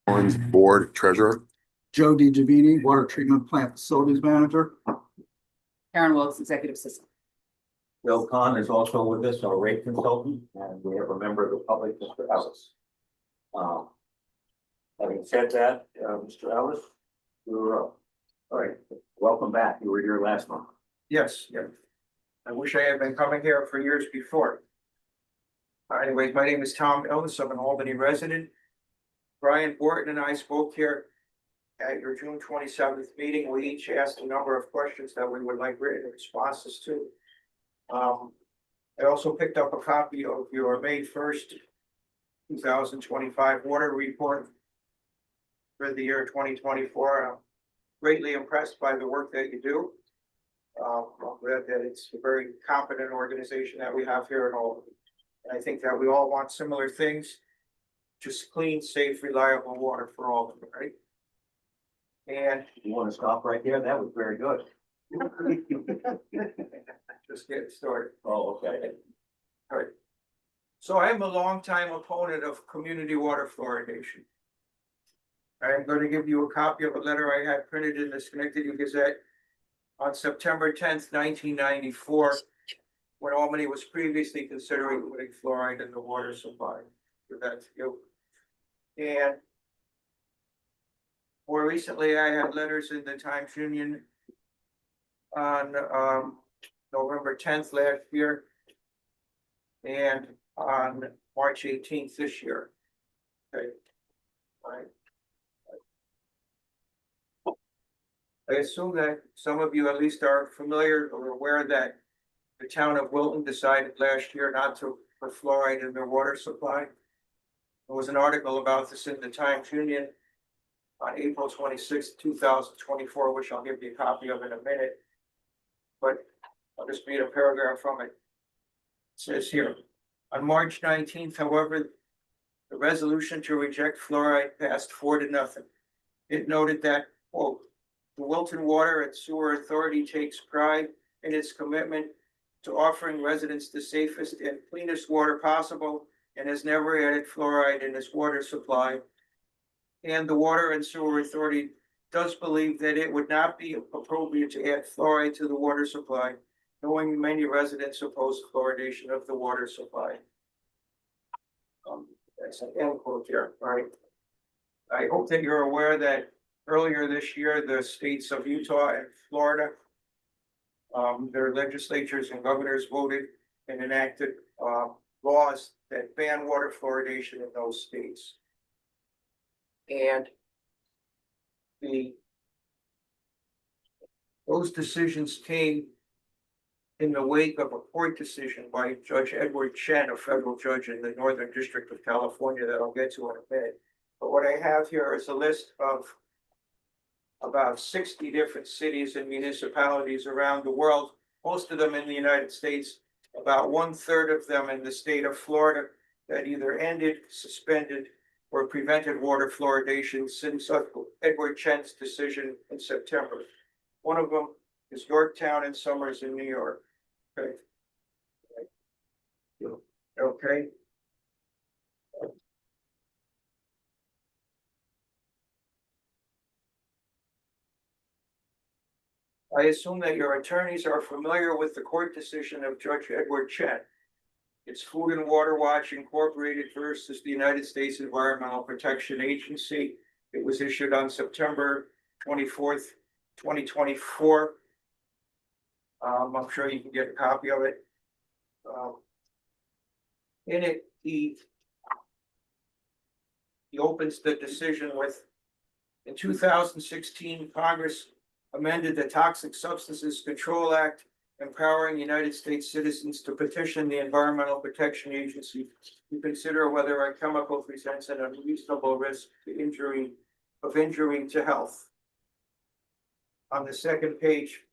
One's board treasurer. Joe DiGiovanni, Water Treatment Plant Facilities Manager. Karen Wilkes, Executive Assistant. Bill Kahn is also with us, our rate consultant, and we have a member of the public, Mr. Ellis. Having said that, Mr. Ellis, you're up. All right, welcome back. You were here last month. Yes, yeah. I wish I had been coming here for years before. Anyways, my name is Tom Ellis. I'm an Albany resident. Brian Borton and I spoke here at your June 27th meeting. We each asked a number of questions that we would like written responses to. I also picked up a copy of your May 1st, 2025 water report for the year 2024. I'm greatly impressed by the work that you do. I'm glad that it's a very competent organization that we have here in Albany. And I think that we all want similar things, just clean, safe, reliable water for all of them, right? And You want to stop right there? That was very good. just getting started. Oh, okay. All right. So I am a longtime opponent of community water fluoridation. I am going to give you a copy of a letter I had printed in the Schenectady Gazette on September 10th, 1994, when Albany was previously considering putting fluoride in the water supply. For that, and more recently, I had letters in the Times Union on November 10th last year and on March 18th this year. Okay. All right. I assume that some of you at least are familiar or aware that the town of Wilton decided last year not to put fluoride in their water supply. There was an article about this in the Times Union on April 26th, 2024, which I'll give you a copy of in a minute. But I'll just read a paragraph from it. It says here, on March 19th, however, the resolution to reject fluoride passed 4-0. It noted that, quote, the Wilton Water and Sewer Authority takes pride in its commitment to offering residents the safest and cleanest water possible and has never added fluoride in its water supply. And the Water and Sewer Authority does believe that it would not be appropriate to add fluoride to the water supply, knowing many residents oppose fluoridation of the water supply. That's an end quote here, right? I hope that you're aware that earlier this year, the states of Utah and Florida, their legislatures and governors voted and enacted laws that ban water fluoridation in those states. And those decisions came in the wake of a court decision by Judge Edward Chen, a federal judge in the Northern District of California that I'll get to in a minute. But what I have here is a list of about 60 different cities and municipalities around the world, most of them in the United States, about 1/3 of them in the state of Florida, that either ended, suspended, or prevented water fluoridation since Edward Chen's decision in September. One of them is Yorktown and Somers in New York. Okay. Okay. I assume that your attorneys are familiar with the court decision of Judge Edward Chen. It's Food and Water Watch Incorporated versus the United States Environmental Protection Agency. It was issued on September 24th, 2024. I'm sure you can get a copy of it. In it, he opens the decision with, in 2016, Congress amended the Toxic Substances Control Act, empowering United States citizens to petition the Environmental Protection Agency to consider whether a chemical presents an unreasonable risk to injury to health. On the second page,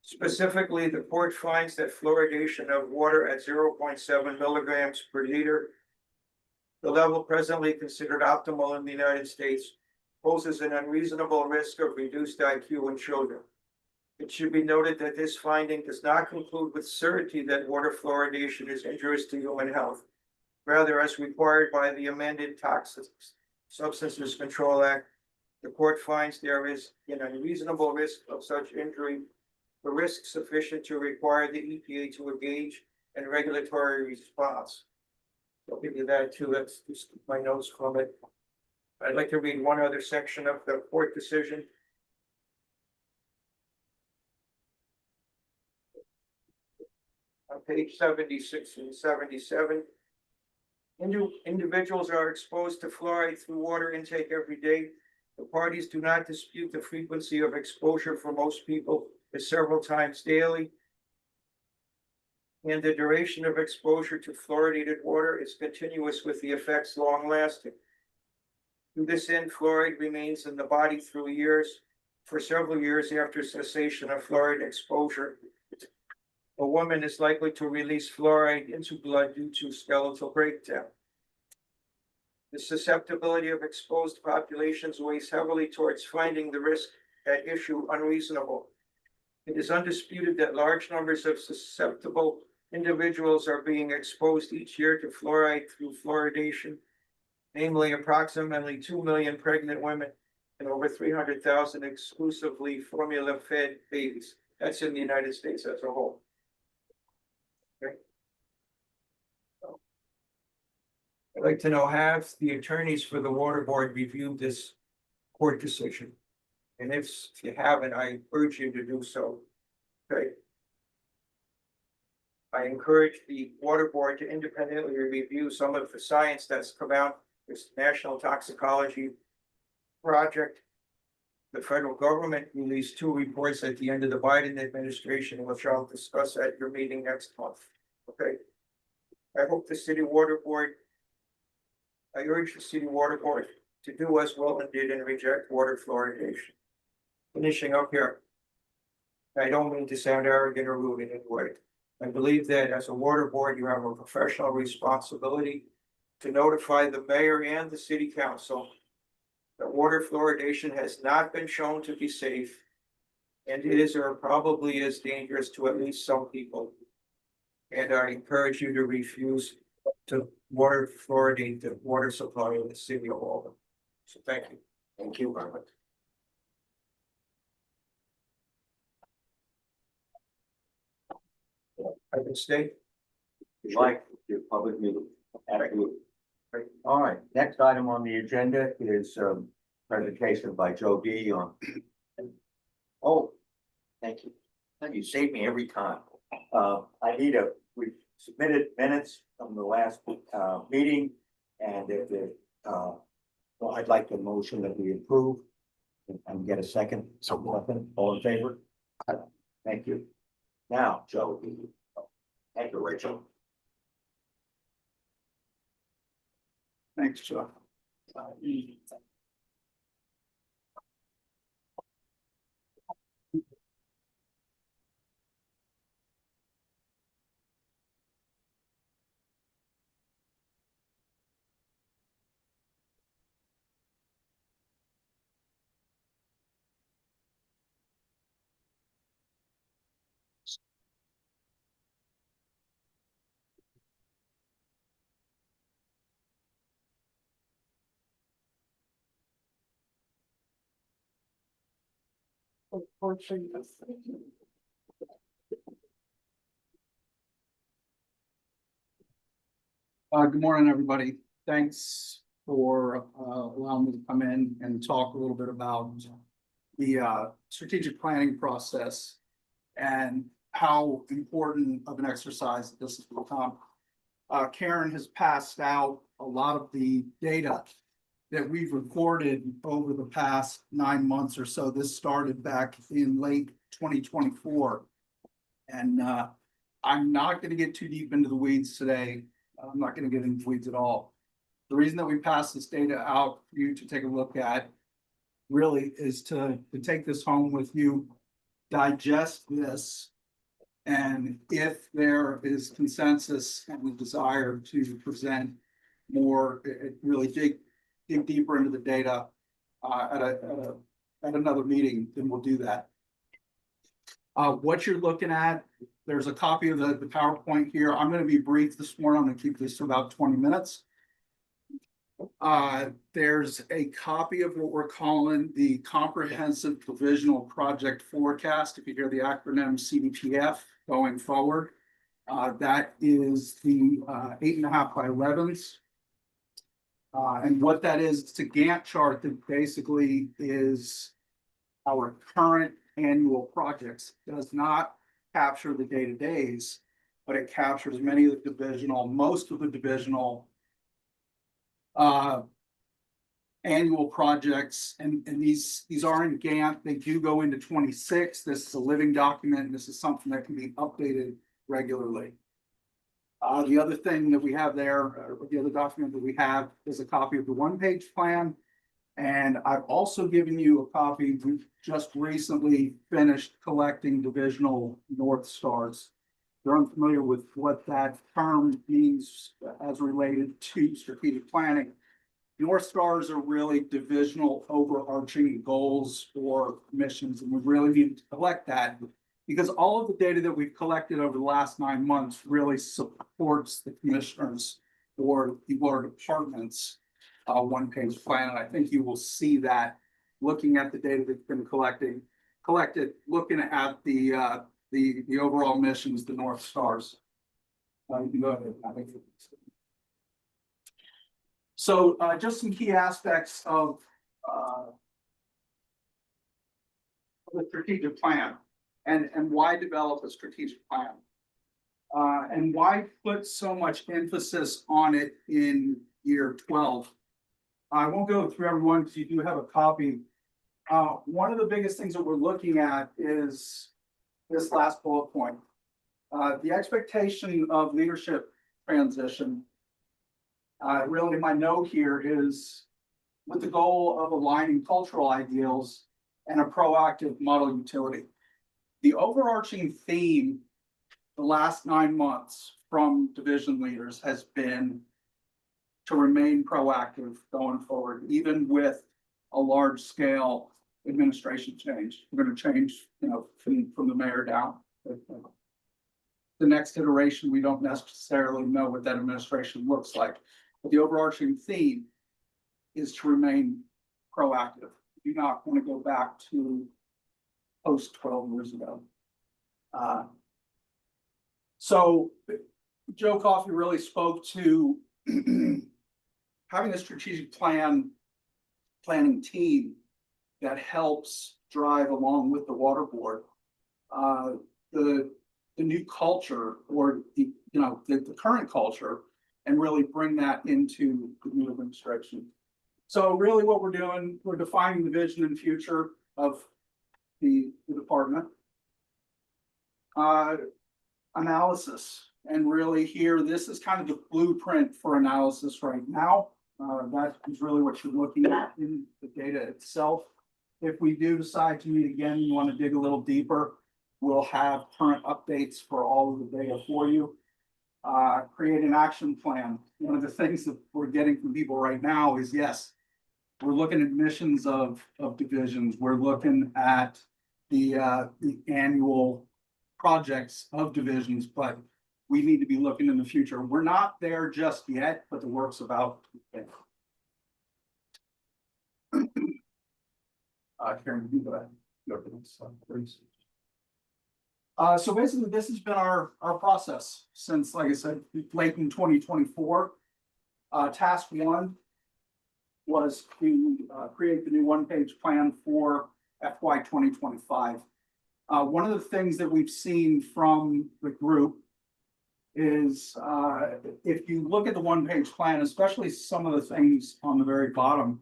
specifically, the court finds that fluoridation of water at 0.7 milligrams per liter, the level presently considered optimal in the United States, poses an unreasonable risk of reduced IQ in children. It should be noted that this finding does not conclude with certainty that water fluoridation is injurious to human health. Rather, as required by the amended Substances Control Act. The court finds there is an unreasonable risk of such injury, the risk sufficient to require the EPA to engage in regulatory response. I'll give you that too. That's just my notes from it. I'd like to read one other section of the court decision. On page 76 and 77. Individuals are exposed to fluoride through water intake every day. The parties do not dispute the frequency of exposure for most people is several times daily. And the duration of exposure to fluoridated water is continuous with the effects long lasting. To this end, fluoride remains in the body through years, for several years after cessation of fluoride exposure. A woman is likely to release fluoride into blood due to skeletal breakdown. The susceptibility of exposed populations weighs heavily towards finding the risk at issue unreasonable. It is undisputed that large numbers of susceptible individuals are being exposed each year to fluoride through fluoridation, namely approximately 2 million pregnant women and over 300,000 exclusively formula-fed babies. That's in the United States as a whole. Okay. I'd like to know, have the attorneys for the water board reviewed this court decision? And if you haven't, I urge you to do so. Okay. I encourage the water board to independently review some of the science that's come out. This National Toxicology Project. The federal government released 2 reports at the end of the Biden administration, which I'll discuss at your meeting next month. Okay. I hope the city water board, I urge the city water board to do as Wilton did and reject water fluoridation. Finishing up here. I don't mean to sound arrogant or rude in any way. I believe that as a water board, you have a professional responsibility to notify the mayor and the city council that water fluoridation has not been shown to be safe and is or probably is dangerous to at least some people. And I encourage you to refuse to water fluoridate the water supply of the city of Albany. So thank you. Thank you very much. I can stay. Would you like your public meeting? Absolutely. All right, next item on the agenda is presentation by Joe D on. Oh, thank you. You save me every time. We submitted minutes from the last meeting, and well, I'd like to motion that we approve and get a second. So moved. All in favor? Thank you. Now, Joe. Thank you, Rachel. Thanks, Chuck. Good morning, everybody. Thanks for allowing me to come in and talk a little bit about the strategic planning process and how important of an exercise this has become. Karen has passed out a lot of the data that we've recorded over the past 9 months or so. This started back in late 2024. And I'm not going to get too deep into the weeds today. I'm not going to get into the weeds at all. The reason that we passed this data out for you to take a look at really is to take this home with you, digest this, and if there is consensus and the desire to present more, really dig deeper into the data at another meeting, then we'll do that. What you're looking at, there's a copy of the PowerPoint here. I'm going to be brief this morning. I'm going to keep this to about 20 minutes. There's a copy of what we're calling the Comprehensive Divisional Project Forecast, if you hear the acronym CDPF going forward. That is the 8.5 by 11s. And what that is, it's a Gantt chart that basically is our current annual projects. Does not capture the day-to-days, but it captures many of the divisional, most of the divisional annual projects, and these are in Gantt. They do go into 26. This is a living document, and this is something that can be updated regularly. The other thing that we have there, the other document that we have is a copy of the one-page plan. And I've also given you a copy. We've just recently finished collecting divisional North Stars. You're unfamiliar with what that term means as related to strategic planning. North Stars are really divisional overarching goals or missions, and we really need to collect that because all of the data that we've collected over the last 9 months really supports the commissioners or the board departments one-page plan. And I think you will see that looking at the data that's been collected, looking at the overall missions, the North Stars. You can go ahead. So just some key aspects of the strategic plan and why develop a strategic plan and why put so much emphasis on it in year 12. I won't go through everyone because you do have a copy. One of the biggest things that we're looking at is this last bullet point. The expectation of leadership transition. Really, my note here is with the goal of aligning cultural ideals and a proactive model utility. The overarching theme the last 9 months from division leaders has been to remain proactive going forward, even with a large scale administration change. We're going to change, from the mayor down. The next iteration, we don't necessarily know what that administration looks like. But the overarching theme is to remain proactive. You do not want to go back to post 12 years ago. So Joe Coffey really spoke to having a strategic planning team that helps drive along with the water board the new culture or the current culture and really bring that into the new administration. So really what we're doing, we're defining the vision and future of the department. Analysis, and really here, this is kind of the blueprint for analysis right now. That is really what you're looking at in the data itself. If we do decide to meet again, you want to dig a little deeper, we'll have current updates for all of the data for you. Create an action plan. One of the things that we're getting from people right now is, yes, we're looking at missions of divisions. We're looking at the annual projects of divisions, but we need to be looking in the future. We're not there just yet, but the work's about to begin. Karen, you go ahead. Go to the next slide, please. So basically, this has been our process since, like I said, late in 2024. Task 1 was to create the new one-page plan for FY 2025. One of the things that we've seen from the group is if you look at the one-page plan, especially some of the things on the very bottom,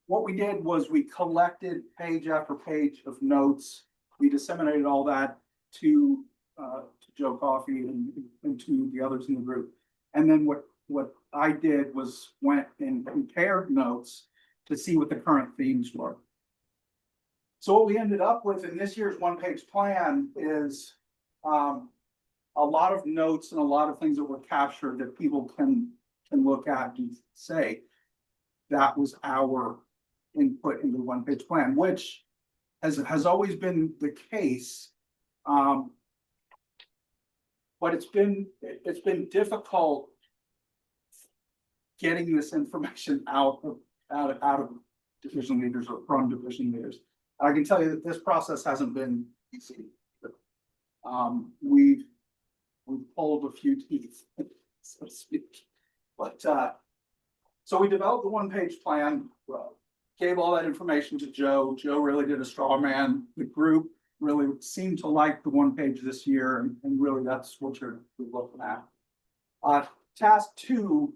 what we did was we collected page after page of notes. We disseminated all that to Joe Coffey and to the others in the group. And then what I did was went and compared notes to see what the current themes were. So what we ended up with in this year's one-page plan is a lot of notes and a lot of things that were captured that people can look at and say that was our input into the one-page plan, which has always been the case. But it's been difficult getting this information out of division leaders or from division leaders. I can tell you that this process hasn't been easy. We've pulled a few teeth, so to speak. But so we developed the one-page plan, gave all that information to Joe. Joe really did a straw man. The group really seemed to like the one page this year, and really that's what you're looking at. Task 2,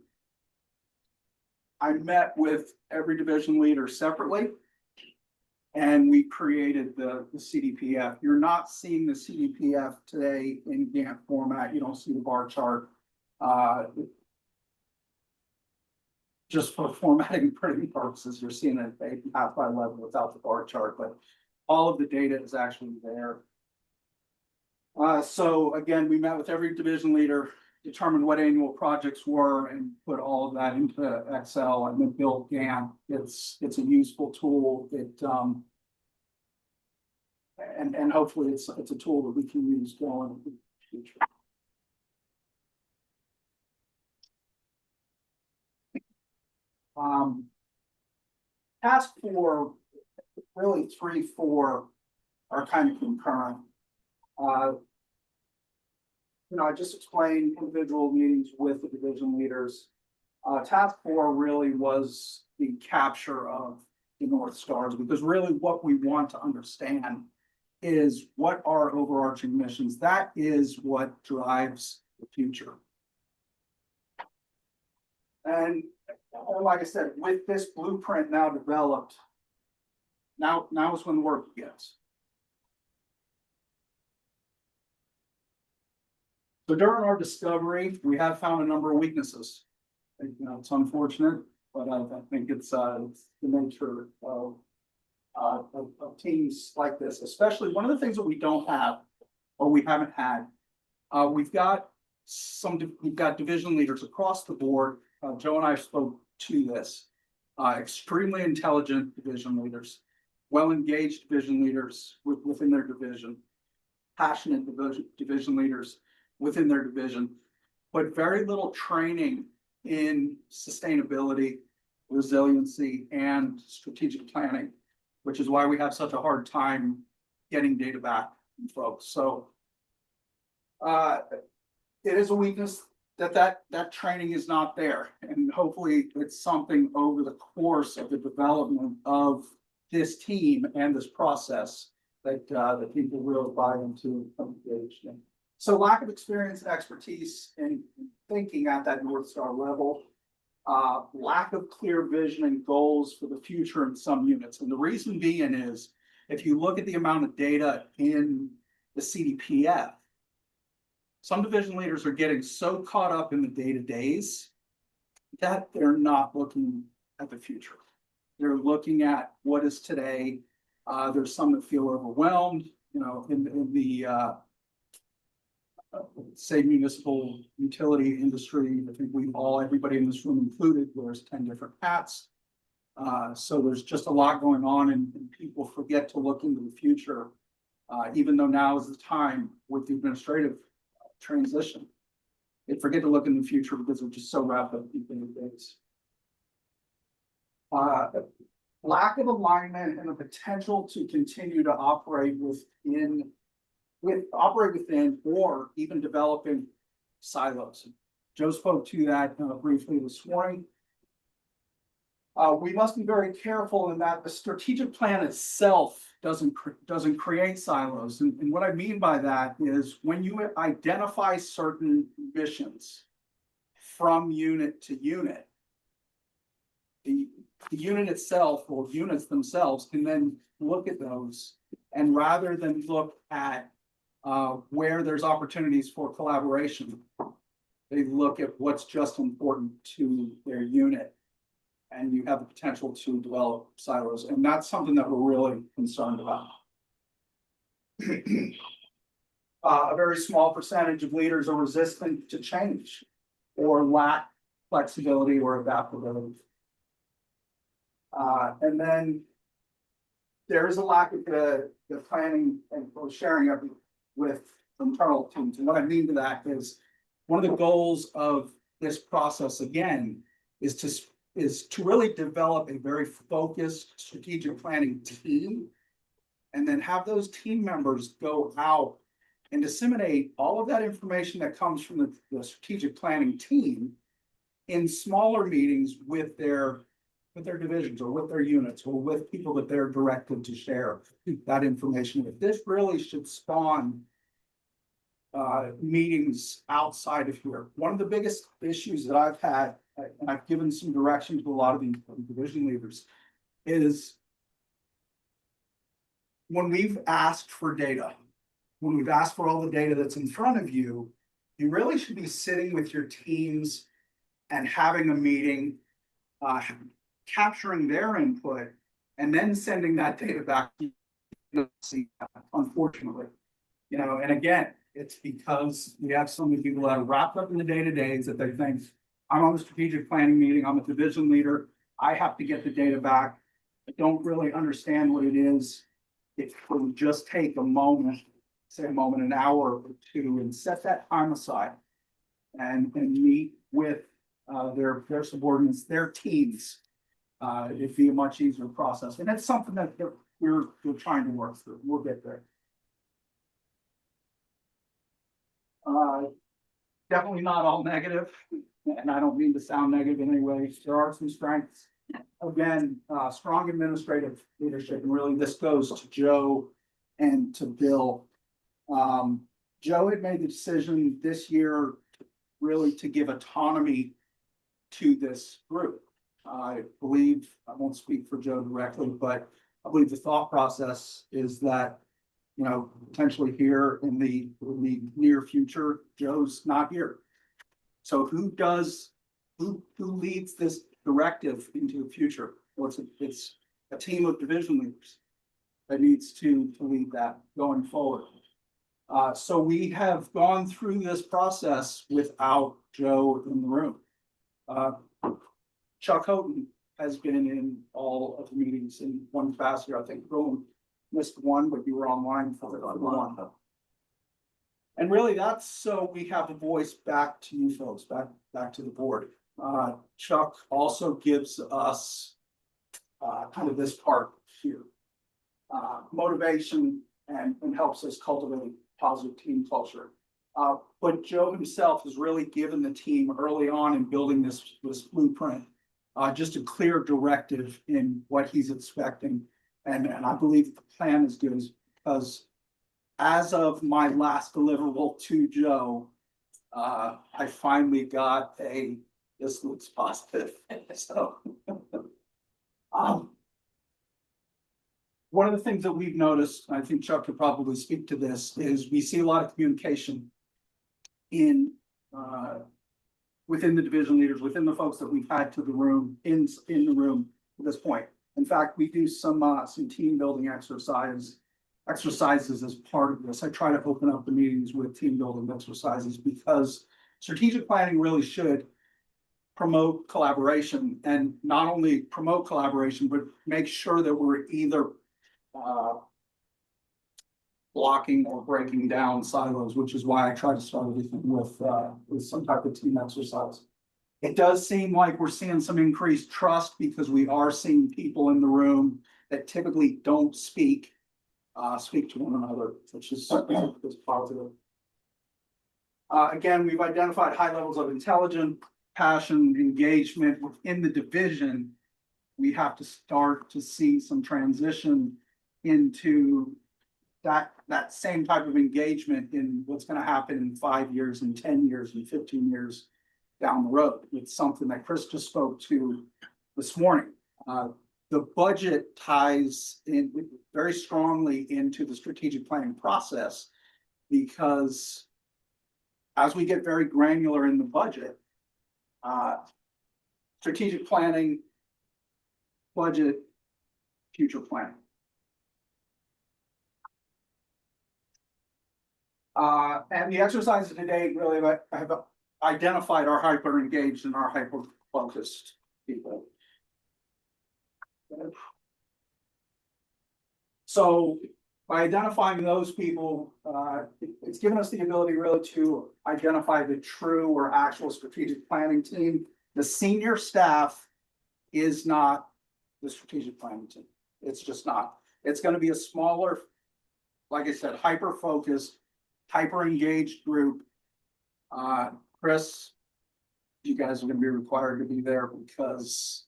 I met with every division leader separately, and we created the CDPF. You're not seeing the CDPF today in Gantt format. You don't see the bar chart. Just for formatting and printing purposes, you're seeing it at half by level without the bar chart, but all of the data is actually there. So again, we met with every division leader, determined what annual projects were, and put all of that into Excel and then built Gantt. It's a useful tool. And hopefully it's a tool that we can use going in the future. Task 4, really 3, 4 are kind of concurrent. I just explained individual meetings with the division leaders. Task 4 really was the capture of the North Stars, because really what we want to understand is what are overarching missions. That is what drives the future. And like I said, with this blueprint now developed, now is when the work begins. So during our discovery, we have found a number of weaknesses. It's unfortunate, but I think it's the nature of teams like this. Especially one of the things that we don't have, or we haven't had, we've got division leaders across the board. Joe and I spoke to this. Extremely intelligent division leaders, well-engaged division leaders within their division, passionate division leaders within their division, but very little training in sustainability, resiliency, and strategic planning, which is why we have such a hard time getting data back from folks. So it is a weakness that training is not there. And hopefully it's something over the course of the development of this team and this process that people really buy into and engage in. So lack of experience and expertise in thinking at that North Star level, lack of clear vision and goals for the future in some units. And the reason being is, if you look at the amount of data in the CDPF, some division leaders are getting so caught up in the day-to-days that they're not looking at the future. They're looking at what is today. There's some that feel overwhelmed, in the say municipal utility industry. I think everybody in this room included, wears 10 different hats. So there's just a lot going on, and people forget to look into the future, even though now is the time with the administrative transition. They forget to look in the future because they're just so wrapped up in things. Lack of alignment and the potential to continue to operate within or even developing silos. Joe spoke to that briefly this morning. We must be very careful in that the strategic plan itself doesn't create silos. And what I mean by that is, when you identify certain missions from unit to unit, the unit itself or units themselves can then look at those, and rather than look at where there's opportunities for collaboration, they look at what's just important to their unit, and you have the potential to develop silos. And that's something that we're really concerned about. A very small percentage of leaders are resistant to change or lack flexibility or adaptability. And then there is a lack of the planning and sharing of with internal teams. And what I mean to that is, one of the goals of this process, again, is to really develop a very focused strategic planning team. And then have those team members go out and disseminate all of that information that comes from the strategic planning team in smaller meetings with their divisions or with their units or with people that they're directed to share that information with. This really should spawn meetings outside of here. One of the biggest issues that I've had, and I've given some direction to a lot of these division leaders, is when we've asked for data, when we've asked for all the data that's in front of you, you really should be sitting with your teams and having a meeting, capturing their input, and then sending that data back to you, unfortunately. You know, and again, it's because we have so many people that are wrapped up in the day-to-days that they think, I'm on the strategic planning meeting, I'm a division leader, I have to get the data back. I don't really understand what it is. If we would just take a moment, say a moment, an hour or two, and set that time aside and meet with their subordinates, their teams, it'd be a much easier process. And that's something that we're trying to work through. We'll get there. Definitely not all negative, and I don't mean to sound negative in any way. There are some strengths. Again, strong administrative leadership, and really this goes to Joe and to Bill. Joe had made the decision this year really to give autonomy to this group. I believe, I won't speak for Joe directly, but I believe the thought process is that, you know, potentially here in the near future, Joe's not here. So who leads this directive into the future? Well, it's a team of division leaders that needs to lead that going forward. So we have gone through this process without Joe in the room. Chuck Houghton has been in all of the meetings in one capacity. I think Rowan missed one, but you were online for the other one. And really that's so we have a voice back to you folks, back to the board. Chuck also gives us kind of this part here. Motivation and helps us cultivate positive team culture. But Joe himself has really given the team early on in building this blueprint, just a clear directive in what he's expecting. And I believe the plan is good because as of my last deliverable to Joe, I finally got this looks positive. So one of the things that we've noticed, and I think Chuck could probably speak to this, is we see a lot of communication in within the division leaders, within the folks that we've had to the room in the room at this point. In fact, we do some team building exercises as part of this. I try to open up the meetings with team building exercises because strategic planning really should promote collaboration, and not only promote collaboration, but make sure that we're either blocking or breaking down silos, which is why I try to start everything with some type of team exercise. It does seem like we're seeing some increased trust because we are seeing people in the room that typically don't speak to one another, which is positive. Again, we've identified high levels of intelligence, passion, engagement within the division. We have to start to see some transition into that same type of engagement in what's going to happen in 5 years and 10 years and 15 years down the road. It's something that Chris just spoke to this morning. The budget ties in very strongly into the strategic planning process because as we get very granular in the budget, strategic planning, budget, future planning. And the exercises today really have identified our hyper engaged and our hyper focused people. So by identifying those people, it's given us the ability really to identify the true or actual strategic planning team The senior staff is not the strategic planning team. It's just not. It's gonna be a smaller, like I said, hyper-focused, hyper-engaged group. Chris, you guys are gonna be required to be there because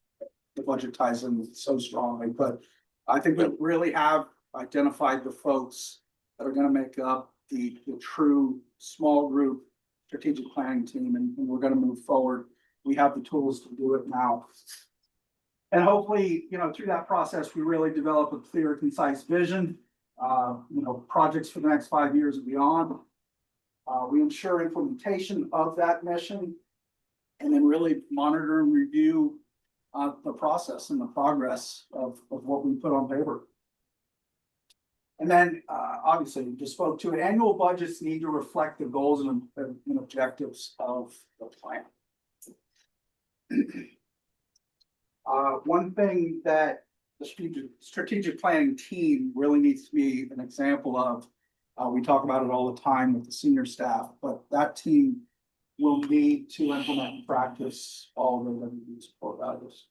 the budget ties in so strongly, but I think we really have identified the folks that are gonna make up the true small group strategic planning team, and we're gonna move forward. We have the tools to do it now. And hopefully, through that process, we really develop a clear, concise vision, projects for the next 5 years and beyond. We ensure implementation of that mission, and then really monitor and review the process and the progress of what we put on paper. And then, obviously, we just spoke to it, annual budgets need to reflect the goals and objectives of the plan. One thing that the strategic planning team really needs to be an example of, we talk about it all the time with the senior staff, but that team will need to implement and practice all the WD support values.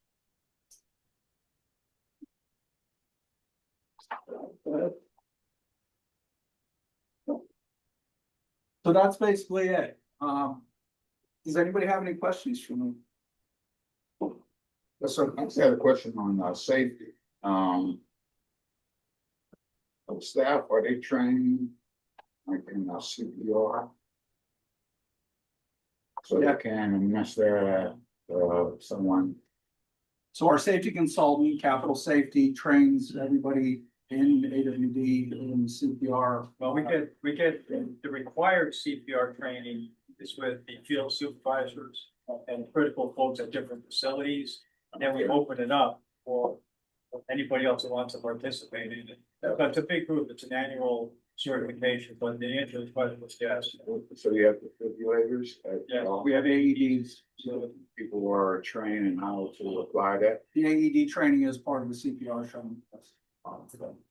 So that's basically it. Does anybody have any questions for me? Yes, sir. I just had a question on safety. Of staff, are they trained like in CPR? So Yeah. they can administer someone. So our safety consultant, capital safety, trains everybody in AWD and CPR. Well, we get the required CPR training is with the field supervisors and critical folks at different facilities. And then we open it up for anybody else that wants to participate in it. But it's a big group, it's an annual certification, but the answer to the question was yes. So you have defibrillators. Yeah. We have AEDs. So people are trained in how to apply that. The AED training is part of the CPR training.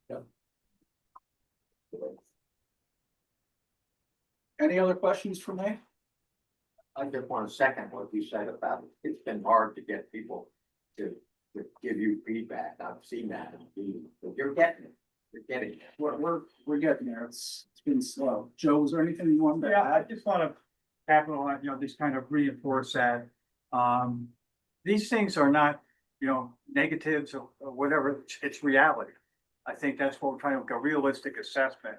Yeah. Any other questions for me? I just want to second what you said about it. It's been hard to get people to give you feedback. I've seen that. But you're getting it. You're getting it. We're getting there. It's been slow. Joe, was there anything you wanted to Yeah, I add? just want to capitalize, just kind of reinforce that. These things are not, negatives or whatever, it's reality. I think that's what we're trying to make, a realistic assessment.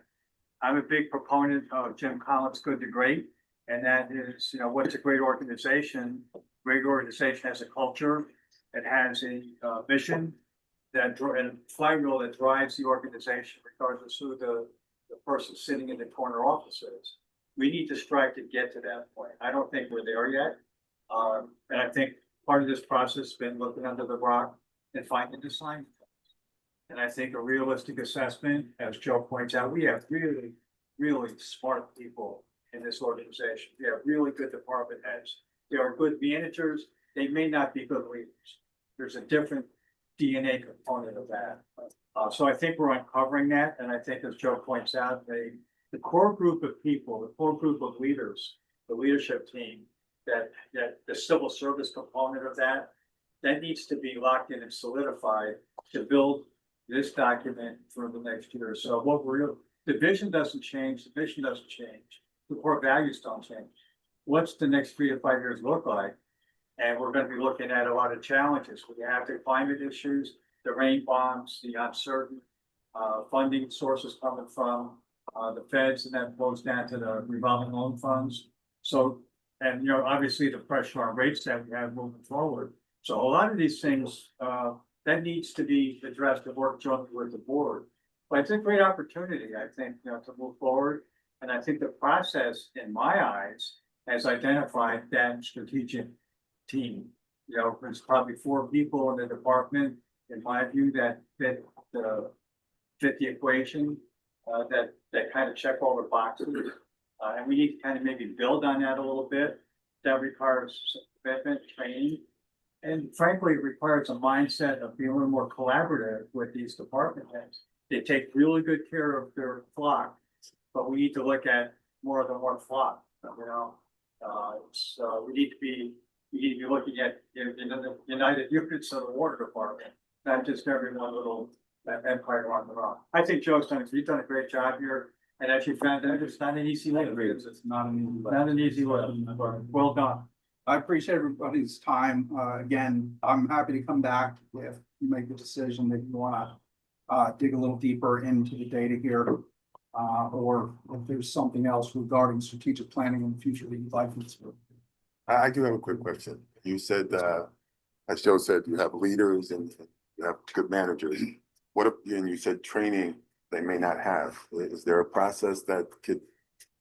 I'm a big proponent of Jim Collins' Good to Great, and that is, what's a great organization? Great organization has a culture, it has a mission and flywheel that drives the organization, regardless of who the person sitting in the corner office is. We need to strive to get to that point. I don't think we're there yet. And I think part of this process has been looking under the rock and finding the sign. And I think a realistic assessment, as Joe points out, we have really, really smart people in this organization. We have really good department heads. They are good managers. They may not be good leaders. There's a different DNA component of that. So I think we're uncovering that. And I think, as Joe points out, the core group of people, the core group of leaders, the leadership team, that the civil service component of that needs to be locked in and solidified to build this document for the next year. So the vision doesn't change, the mission doesn't change, the core values don't change. What's the next 3 to 5 years look like? And we're going to be looking at a lot of challenges. We have the climate issues, the rain bombs, the uncertain funding sources coming from the feds, and that goes down to the revolving loan funds. So, and obviously the pressure on rates that we have moving forward. So a lot of these things that needs to be addressed and work jointly with the board. But it's a great opportunity, I think, to move forward. And I think the process, in my eyes, has identified that strategic team. There's probably 4 people in the department, in my view, that fit the equation, that kind of check all the boxes. And we need to kind of maybe build on that a little bit. That requires commitment, training, and frankly, it requires a mindset of being a little more collaborative with these department heads. They take really good care of their flock, but we need to look at more than one flock. We need to be you need to be looking at, the United Units of the Water Department, not just every one little empire on the rock. I think Joe's you've done a great job here, and as you found out, it's not an easy life. It's not an easy life, but well done. I appreciate everybody's time. Again, I'm happy to come back if you make the decision that you wanna dig a little deeper into the data here. Or if there's something else regarding strategic planning in the future that you'd like me to. I do have a quick question. You said, as Joe said, you have leaders and you have good managers. What if, and you said training they may not have. Is there a process that could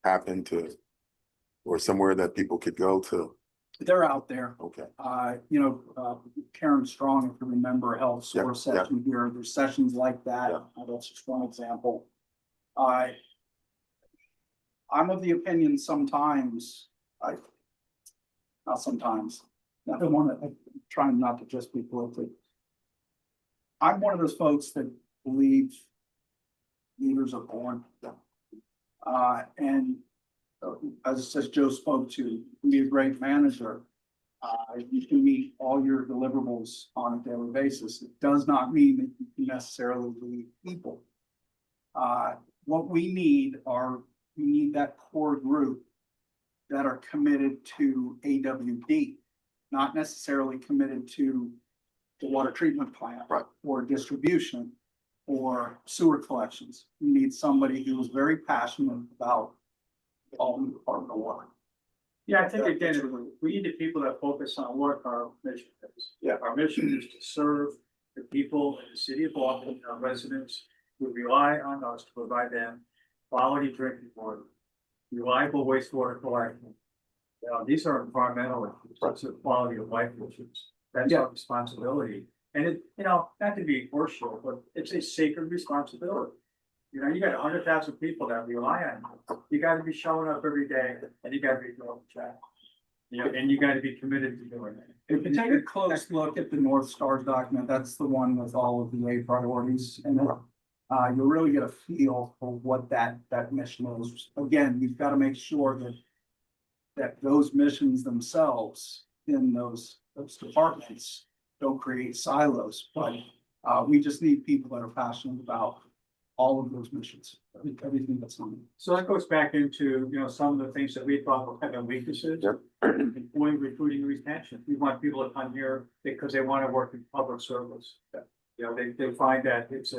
happen to, or somewhere that people could go to? They're out there. Okay, Karen Strong, if you remember, held a source Yeah, yeah. session here. There's sessions like that. Yeah. That's just one example. I'm of the opinion sometimes, not sometimes, I don't want to, I'm trying not to just be political. I'm one of those folks that believe leaders are born. And as Joe spoke to, you can be a great manager. You can meet all your deliverables on a daily basis. It does not mean that you can necessarily lead people. What we need we need that core group that are committed to AWD, not necessarily committed to the water treatment plant. Right. Or distribution or sewer collections. You need somebody who is very passionate about all the Department of Water. Yeah, I think again, we need the people that focus on what our mission is. Yeah. Our mission is to serve the people in the city of Albany, our residents who rely on us to provide them quality drinking water, reliable wastewater collection. These are environmental issues, it's a quality of life issues. That's our responsibility. And it, not to be horseshit, but it's a sacred responsibility. You got 100,000 people that rely on you. You gotta be showing up every day and you gotta be doing the job. And you gotta be committed to doing it. If you take a close look at the North Stars document, that's the one with all of the A priorities in it. You'll really get a feel for what that mission is. Again, we've got to make sure that those missions themselves in those departments don't create silos, but we just need people that are passionate about all of those missions, everything that's on it. So that goes back into, some of the things that we thought were kind of weaknesses. Yep. Employee recruiting and retention. We want people to come here because they want to work in public service. They find that it's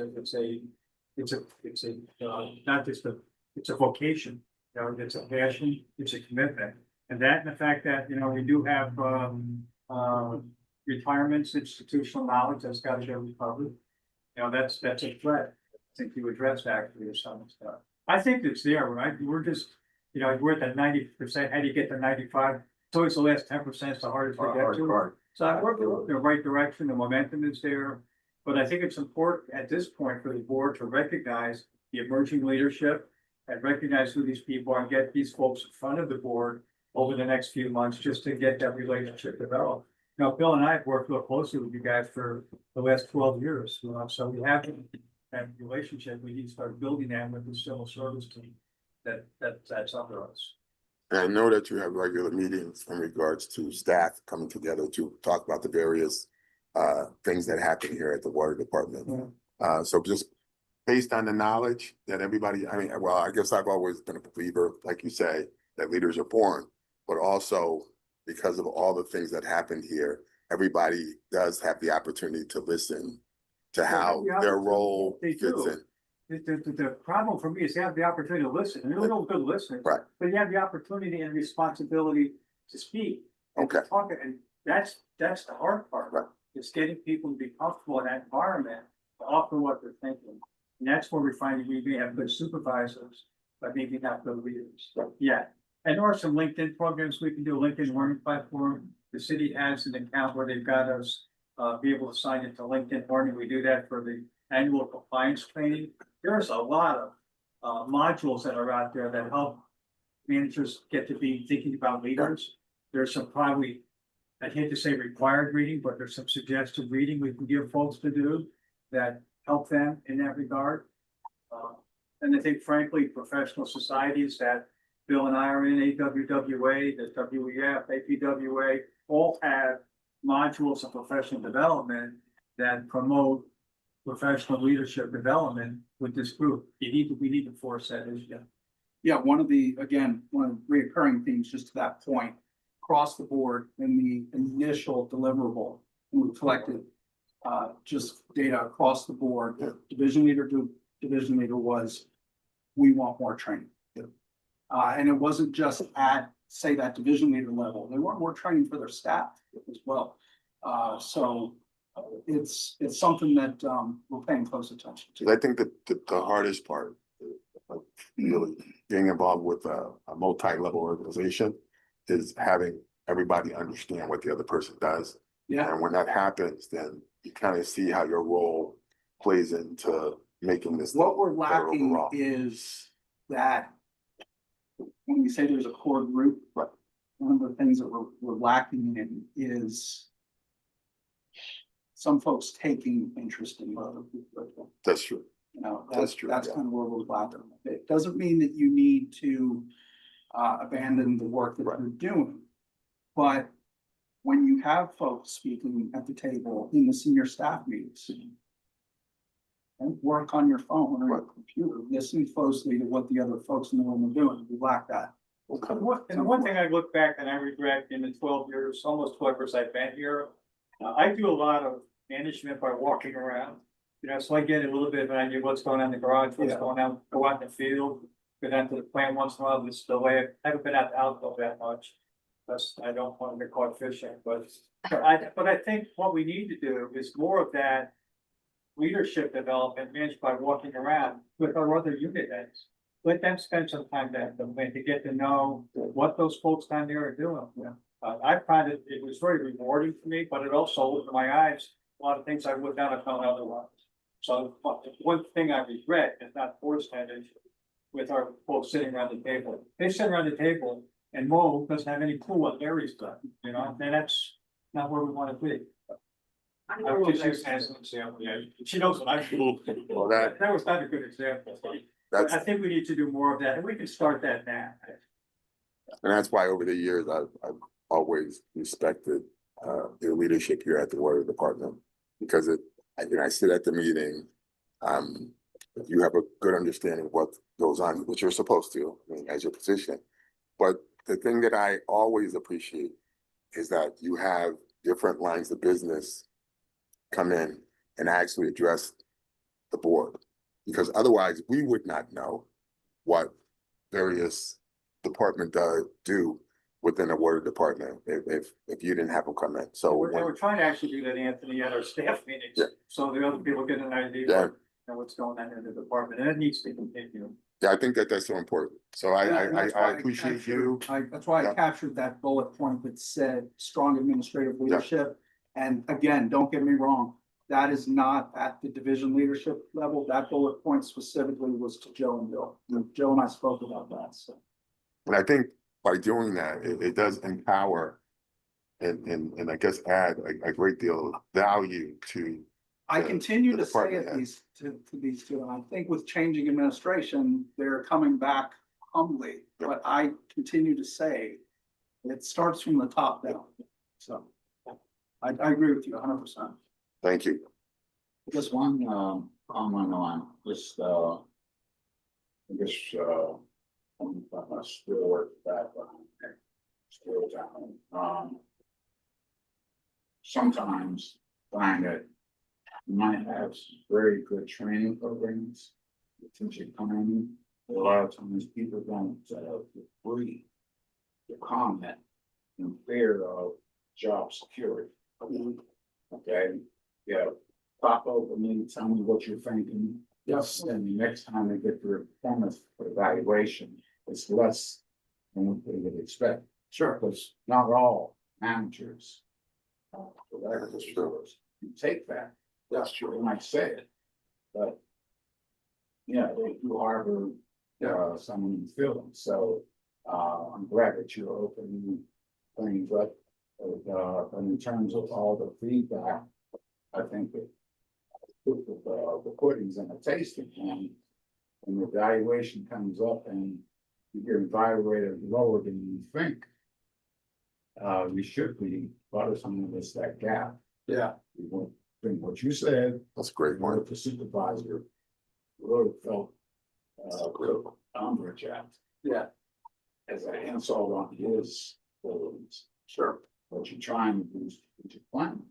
not just it's a vocation, it's a passion, it's a commitment. And that, and the fact that, we do have, retirements, institutional knowledge that's got to get recovered. That's a threat. I think you addressed actually or some stuff. I think it's there, right? We're just, we're at that 90%. How do you get to 95? It's always the last 10% is the hardest to get to. So I work in the right direction. The momentum is there. But I think it's important at this point for the board to recognize the emerging leadership and recognize who these people are and get these folks in front of the board over the next few months just to get that relationship developed. Bill and I have worked real closely with you guys for the last 12 years, so we have that relationship. We need to start building that with the civil service team that's under us. and I know that you have regular meetings in regards to staff coming together to talk about the various things that happen here at the water department. So just based on the knowledge that everybody, I guess I've always been a believer, like you say, that leaders are born, but also because of all the things that happened here, everybody does have the opportunity to listen to how their role They fits do. in. The problem for me is you have the opportunity to listen, and you're no good listeners. Right. But you have the opportunity and responsibility to speak. And to Okay. talk, and that's the hard part. Right. It's getting people to be comfortable in that environment, to offer what they're thinking. And that's where we find we may have good supervisors, but maybe not good leaders. Yeah, and there are some LinkedIn programs we can do, LinkedIn Learning Platform. The city has an account where they've got us be able to sign into LinkedIn Learning. We do that for the annual compliance training. There's a lot of modules that are out there that help managers get to be thinking about leaders. There's some probably, I hate to say required reading, but there's some suggested reading we can give folks to do that help them in that regard. And I think frankly, professional societies that Bill and I are in, AWWA, the WEF, APWA, all have modules of professional development that promote professional leadership development with this group. We need to force that issue. Yeah, one of the reoccurring themes, just to that point, across the board in the initial deliverable, we collected just data across the board. Division leader to division leader was, we want more training. And it wasn't just at, say, that division leader level. They want more training for their staff as well. So it's something that we're paying close attention to. I think that the hardest part, really being involved with a multi-level organization, is having everybody understand what the other person does. Yeah, And when that happens, then you kind of see how your role plays into making this. what we're better lacking overall. is that when we say there's a core group, but one of the things that we're lacking in is some folks taking interest in other people. That's true. You know, That's true, That's yeah. kind of where we're lacking. It doesn't mean that you need to abandon the work that you're doing. But when you have folks speaking at the table in the senior staff meetings, and work on your phone or your computer, listen closely to what the other folks in the room are doing. We lack that. And one thing I look back and I regret in the 12 years, almost 12 years I've been here, I do a lot of management by walking around. You know, so I get a little bit of an idea what's going on in the garage, what's going on, go out in the field, go down to the plant once in a while, just the way I haven't been out the outdoor that much. Because I don't want to get caught fishing, but I think what we need to do is more of that leadership development managed by walking around with our other unit heads. Let them spend some time there to get to know what those folks down there are doing. I find it was very rewarding for me, but it also opened my eyes, a lot of things I would not have known otherwise. So one thing I regret is not forced that issue with our folks sitting around the table. They sit around the table and Mo doesn't have any clue what Larry's done, you know, and that's not where we want to be. I'm just using that as an example, yeah, she knows what I do. Well, that Was not a good example, but that's I think we need to do more of that, and we can start that now. and that's why over the years I've always respected your leadership here at the water department, because I sit at the meeting, you have a good understanding of what goes on, what you're supposed to, I mean, as your position. But the thing that I always appreciate is that you have different lines of business come in and actually address the board, because otherwise we would not know what various department do within the water department if you didn't have them come in. So We're trying to actually do that, Anthony, at our staff meetings, Yeah. so the other people get an idea Yeah. of what's going on in the department, and it needs to continue. yeah, I think that that's so important. So Yeah, and that's why I appreciate you. That's why I Yeah. captured that bullet point that said strong administrative leadership. And again, don't get me wrong, that is not at the division leadership level. That bullet point specifically was to Joe and Bill. Joe and I spoke about that, so. And I think by doing that, it does empower and I guess add a great deal of value to. I the- continue the to say department at head. least to these two, and I think with changing administration, they're coming back humbly. But I continue to say it starts from the top down. So I agree with you 100%. Thank you. Just one, comment on this, I guess, from my still work background, still down, sometimes find that you might have very good training programs, teaching planning. A lot of times people don't, agree to comment in fear of job security. Okay, yeah, pop over me, tell me what you're thinking. Yes, and the next time they get their performance evaluation, it's less than what they would expect. Sure. Because not all managers. That's true. You take that, That's true. they might say it, but. Yeah, they do harbor, some feelings, so, I'm glad that you're opening things up. And in terms of all the feedback, I think that with the puddings and the tasting, and when the evaluation comes up and you get evaluated lower than you think, we should be, about some of this, that gap. Yeah. We want, think what you said, That's a great one point. of the supervisor really felt, real umbrage at, Yeah, as an insult on his abilities. sure. What you're trying to do is strategic plan,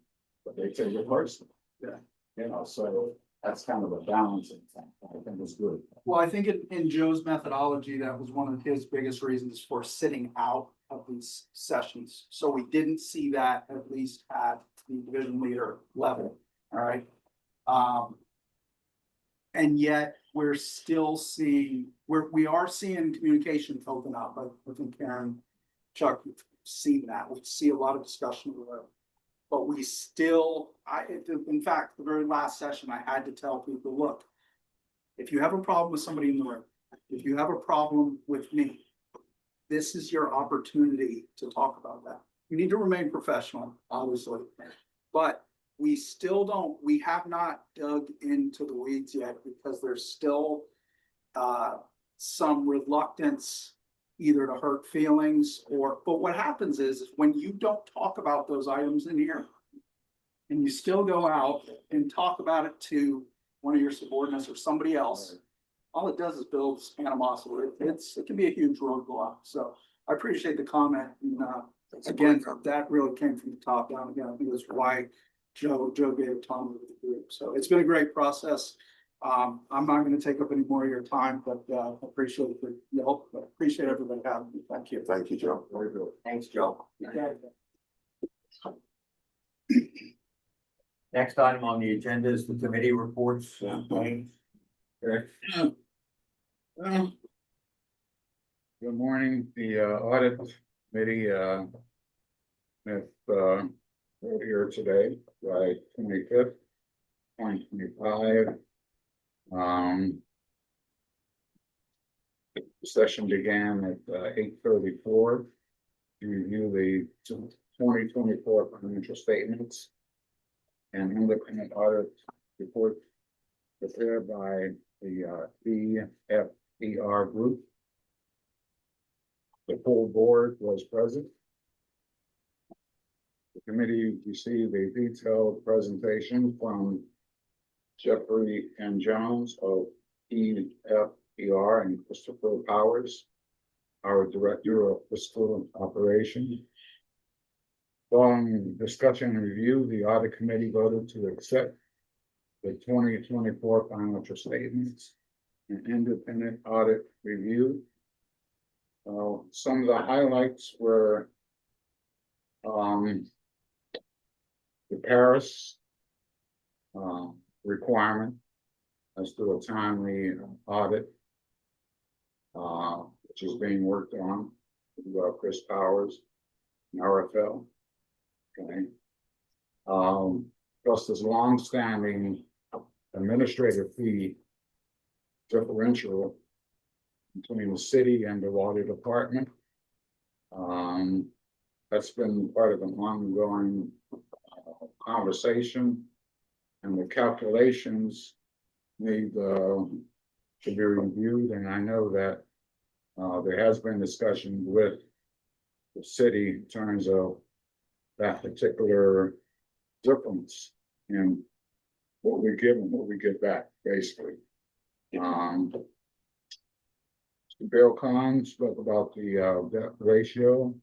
but they take it personally. Yeah. You know, so that's kind of a balancing thing, I think it's good. Well, I think in Joe's methodology, that was one of his biggest reasons for sitting out of these sessions. So we didn't see that at least at the division leader level, all right? And yet we're still seeing, we are seeing communication open up. I think Karen, Chuck, you've seen that. We see a lot of discussion of it. But we still, in fact, the very last session, I had to tell people, look, if you have a problem with somebody in the room, if you have a problem with me, this is your opportunity to talk about that. You need to remain professional, obviously, but we have not dug into the weeds yet because there's still some reluctance either to hurt feelings but what happens is when you don't talk about those items in here and you still go out and talk about it to one of your subordinates or somebody else, all it does is build animosity. It can be a huge roadblock. So I appreciate the comment. And That's a again, great comment. that really came from the top down. Again, I think that's why Joe gave autonomy to the group. So it's been a great process. I'm not going to take up any more of your time, but appreciate the help. Appreciate everybody having me. Thank you. Thank you, Joe. Very good. Thanks, Joe. Okay. Next item on the agenda is the committee reports. Wayne. Okay. Well, good morning, the audit committee, met earlier today, July 25th, 2025. The session began at 8:34 to review the 2024 financial statements and independent audit report prepared by the EFER group. The full board was present. The committee received a detailed presentation from Jeffrey and Jones of EFER and Christopher Powers, our Director of Fiscal Operations. Following discussion and review, the audit committee voted to accept the 2024 financial statements and independent audit review. Some of the highlights were the Paris requirement as to a timely audit, which is being worked on with Chris Powers and RFL. Okay. Plus this long-standing administrative fee differential between the city and the water department. That's been part of an ongoing conversation, and the calculations need to be reviewed. And I know that there has been discussion with the city in terms of that particular difference in what we give and what we get back, basically. Bill Collins spoke about the debt ratio.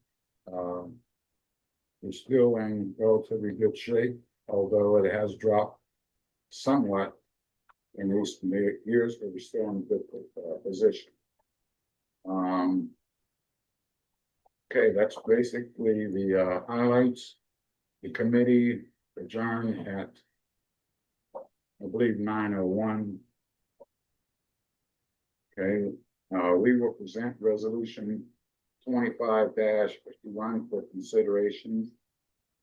It's still in relatively good shape, although it has dropped somewhat in recent years, but we're still in a good position. Okay, that's basically the highlights. The committee adjourned at, I believe, 9:01. Okay, we will present resolution 25-51 for consideration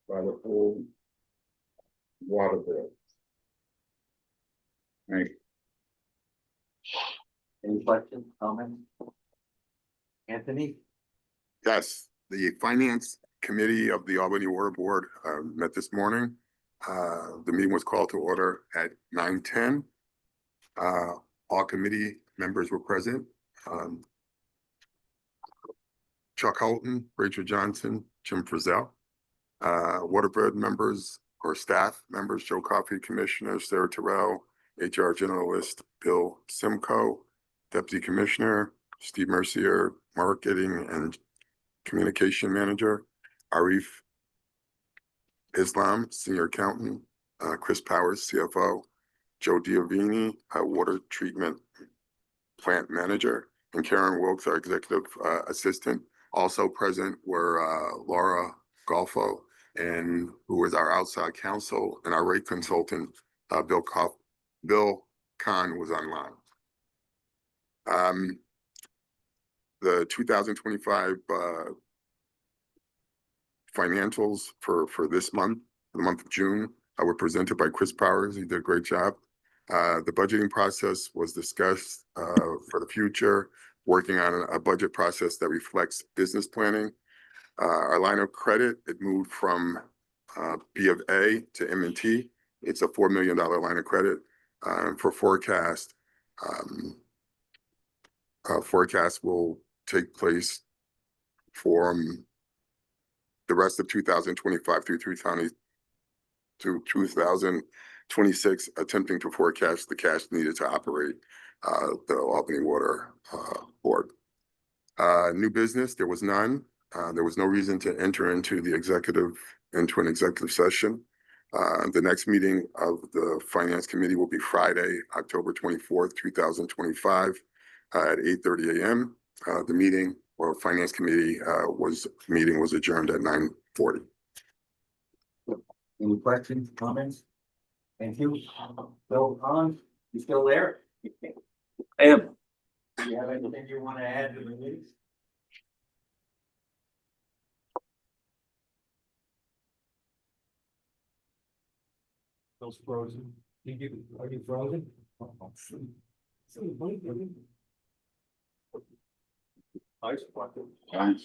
by the full water bill. Thank you. Any questions, comments? Anthony? Yes, the Finance Committee of the Albany Water Board met this morning. The meeting was called to order at 9:10. All committee members were present. Chuck Holton, Rachel Johnson, Jim Frizzell. Waterbird members or staff members, Joe Coffey, Commissioner, Sarah Terrell, HR Generalist, Bill Simcoe, Deputy Commissioner, Steve Mercier, Marketing and Communication Manager, Arif Islam, Senior Accountant, Chris Powers, CFO, Joe Diavini, Water Treatment Plant Manager, and Karen Wilkes, our Executive Assistant. Also present were Laura Golfo, and who was our outside counsel, and our rate consultant, Bill Kahn was online. The 2025 financials for this month, the month of June, were presented by Chris Powers. He did a great job. The budgeting process was discussed for the future, working on a budget process that reflects business planning. Our line of credit, it moved from B of A to M&T. It's a $4 million line of credit. For forecast, forecast will take place for the rest of 2025 through 2026, attempting to forecast the cash needed to operate the Albany Water Board. New business, there was none. There was no reason to enter into an executive session. The next meeting of the Finance Committee will be Friday, October 24th, 2025 at 8:30 a.m. The meeting or Finance Committee was adjourned at 9:40. Any questions, comments? Thank you. Bill Collins, you still there? I am. Do you have anything you want to add to the meeting? Bill's frozen. Are you frozen? Ice bucket. Thanks.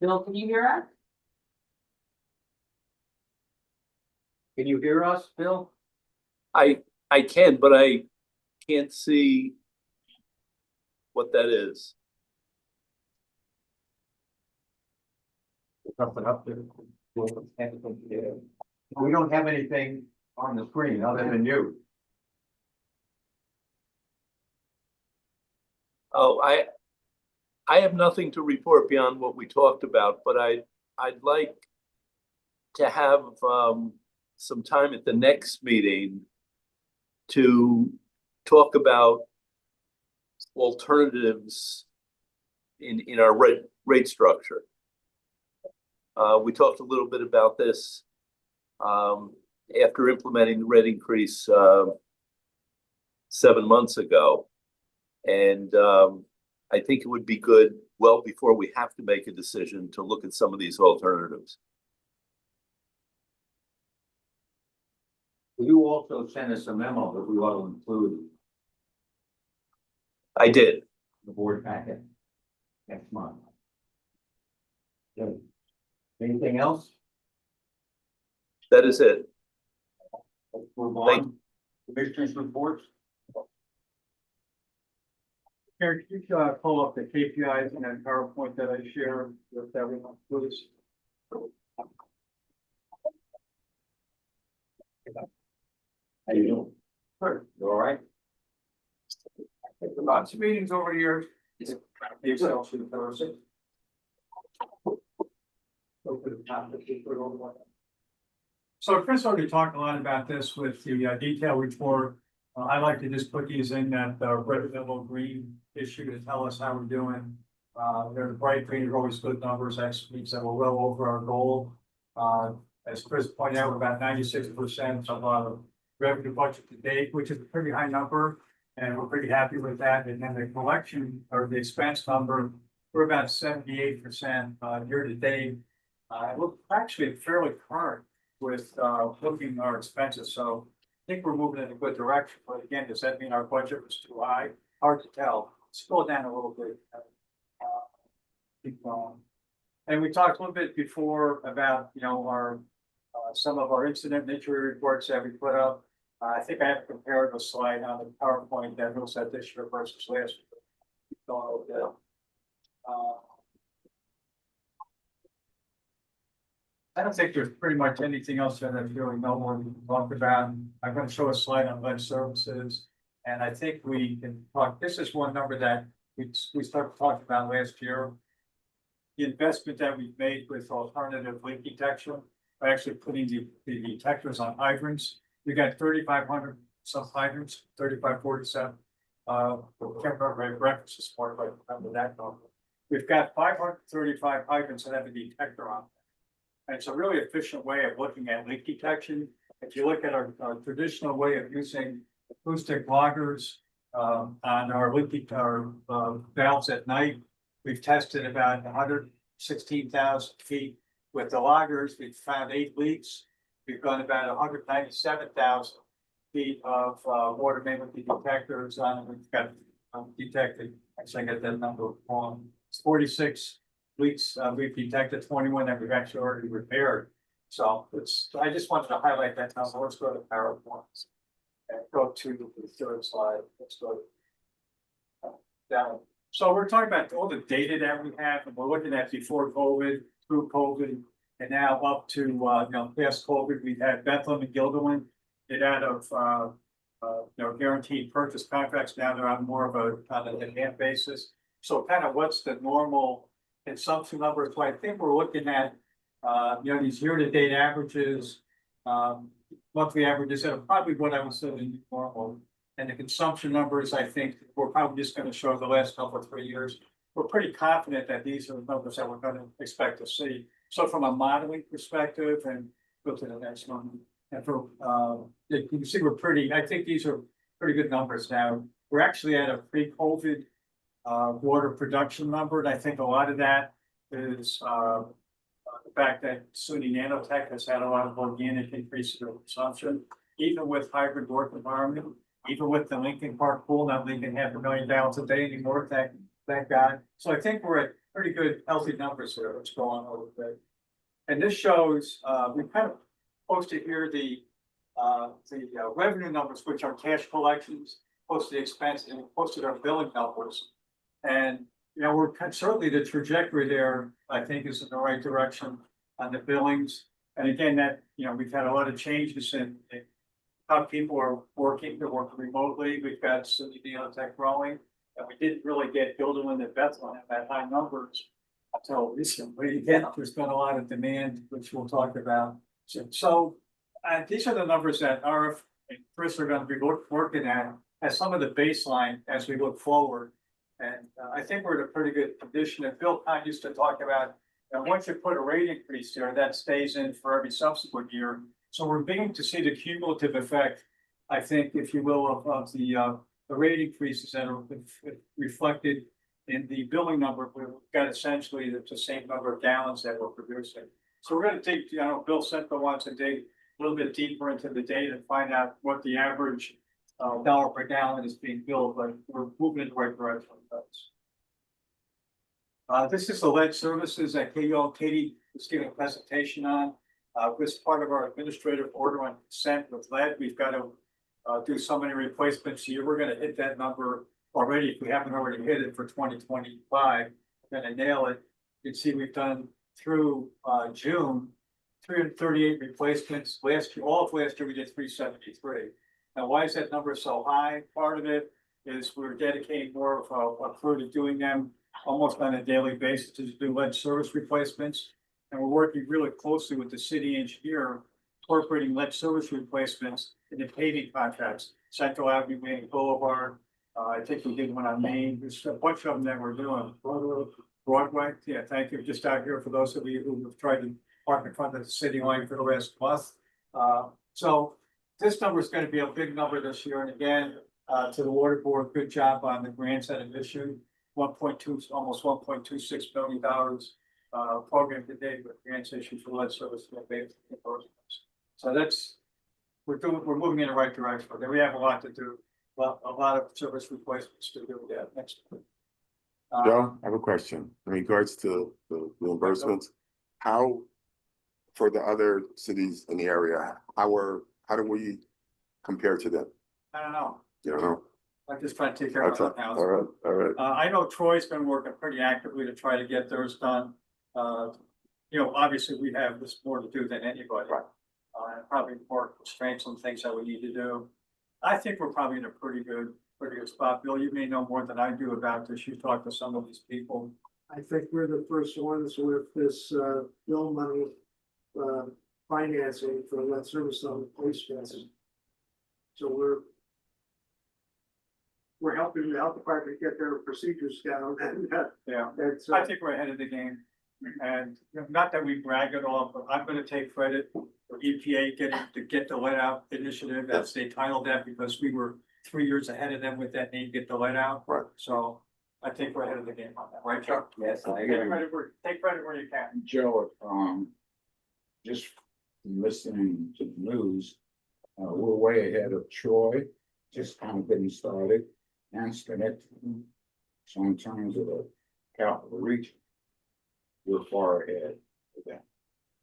Bill, can you hear us? Can you hear us, Bill? I can, but I can't see what that is. Something up there. We don't have anything on the screen other than you. Oh, I have nothing to report beyond what we talked about, but I'd like to have some time at the next meeting to talk about alternatives in our rate structure. We talked a little bit about this after implementing the rate increase 7 months ago. And I think it would be good, well, before we have to make a decision, to look at some of these alternatives. You also sent us a memo that we ought to include I did. in the board packet next month. Good. Anything else? That is it. Let's move Thank on. Commissioners' reports. Karen, can you pull up the KPIs in that PowerPoint that I shared with everyone, please? How you doing? Good. You all right? Lots of meetings over here. Yourself in person. So Chris already talked a lot about this with the detailed report. I like to just put these in that red, yellow, green issue to tell us how we're doing. They're bright green, are always good numbers. That means that we're well over our goal. As Chris pointed out, we're about 96% of our revenue budget to date, which is a pretty high number. And we're pretty happy with that. And then the collection or the expense number, we're about 78% year to date. We're actually fairly current with looking our expenses. So I think we're moving in a good direction. But again, does that mean our budget was too high? Hard to tell. Scroll down a little bit. Keep going. And we talked a little bit before about, our some of our incident and injury reports that we put up. I think I have compared a slide on the PowerPoint that looks at this year versus last year. Going over there. I don't think there's pretty much anything else that I really know what we talked about. I'm gonna show a slide on lead services. And I think we can talk, this is one number that we started talking about last year. The investment that we've made with alternative leak detection, by actually putting the detectors on hydrants. We got 3,500 some hydrants, 3,547. Can't remember breakfast this morning, but I remember that number. We've got 535 hydrants that have a detector on them. And it's a really efficient way of looking at leak detection. If you look at our traditional way of using acoustic loggers on our leak valves at night, we've tested about 116,000 feet. With the loggers, we've found 8 leaks. We've got about 197,000 feet of water main with the detectors on. We've got detected, actually I got that number wrong. It's 46 leaks we've detected, 21 that we've actually already repaired. So I just wanted to highlight that now. So let's go to PowerPoint and go to the third slide. Let's go down. So we're talking about all the data that we have, and we're looking at before COVID, through COVID, and now up to past COVID. We've had Bethlehem and Gilderland get out of guaranteed purchase contracts. Now they're on more of on a demand basis. So kind of what's the normal consumption numbers? So I think we're looking at these year-to-date averages, monthly averages that are probably what I would say the normal. And the consumption numbers, I think we're probably just going to show the last couple of 3 years. We're pretty confident that these are the numbers that we're going to expect to see. So from a modeling perspective, and go to the next one. And for you can see I think these are pretty good numbers now. We're actually at a pre-COVID water production number, and I think a lot of that is the fact that SUNY Nanotech has had a lot of organic increase in their consumption, even with hybrid work environment, even with the Lincoln Park pool not leaking 500,000 gallons a day anymore, thank God. So I think we're at pretty good, healthy numbers here. Let's go on a little bit. And this shows, we kind of posted here the revenue numbers, which are cash collections, posted the expense, and posted our billing numbers. And we're certainly the trajectory there, I think, is in the right direction on the billings. And again, that we've had a lot of changes in how people are working. They're working remotely. We've got SUNY Nanotech growing, and we didn't really get Gilderland and Bethlehem at high numbers until recently. Again, there's been a lot of demand, which we'll talk about. So these are the numbers that RF and Chris are going to be working at as some of the baseline as we look forward. And I think we're in a pretty good condition. And Bill Kahn used to talk about, once you put a rate increase there, that stays in for every subsequent year. So we're beginning to see the cumulative effect, I think, if you will, of the rate increases that are reflected in the billing number. We've got essentially the same number of gallons that we're producing. So we're going to take, Bill Sento wants to dig a little bit deeper into the data and find out what the average dollar per gallon is being billed, but we're moving in the right direction. This is the lead services that Katie was giving a presentation on. This part of our administrative order on consent with lead. We've got to do so many replacements a year. We're going to hit that number already. If we haven't already hit it for 2025, we're going to nail it. You can see we've done through June 338 replacements. Last year, all of last year, we did 373. Now, why is that number so high? Part of it is we're dedicating more of a crew to doing them almost on a daily basis to do lead service replacements. And we're working really closely with the city engineer, incorporating lead service replacements in the paving contracts. Central Avenue, Main Boulevard. I think we did one on Main. There's a bunch of them that we're doing. Broadway. Yeah, thank you. Just out here for those of you who have tried to park in front of the city line for the last month. So this number is going to be a big number this year. And again, to the water board, good job on the grants that have issued. 1.2, almost $1.26 billion program today with grants issued for lead service. So we're moving in the right direction. But we have a lot to do. Well, a lot of service replacements to do. Yeah, next. Joe, I have a question in regards to the reimbursements. How for the other cities in the area, how do we compare to them? I don't know. You don't know? I'm just trying to take care of Okay, my own house. all right, all right. I know Troy's been working pretty actively to try to get theirs done. Obviously, we have this more to do than anybody. Right. And probably more constraints on things that we need to do. I think we're probably in a pretty good spot. Bill, you may know more than I do about this. You talked to some of these people. I think we're the first ones with this bill money financing for lead service on the police fence. So we're helping the health department get their procedures down, and Yeah. that's I think we're ahead of the game. And not that we brag at all, but I'm gonna take credit for EPA get the let out initiative, as they titled that, because we were 3 years ahead of them with that need, get the let out. Right. So I think we're ahead of the game on that, right, Chuck? Yes, I Take agree. take credit where you can. Joe, just listening to the news, we're way ahead of Troy, just kind of getting started, and Schenectady. So in terms of the capital region, we're far ahead of them.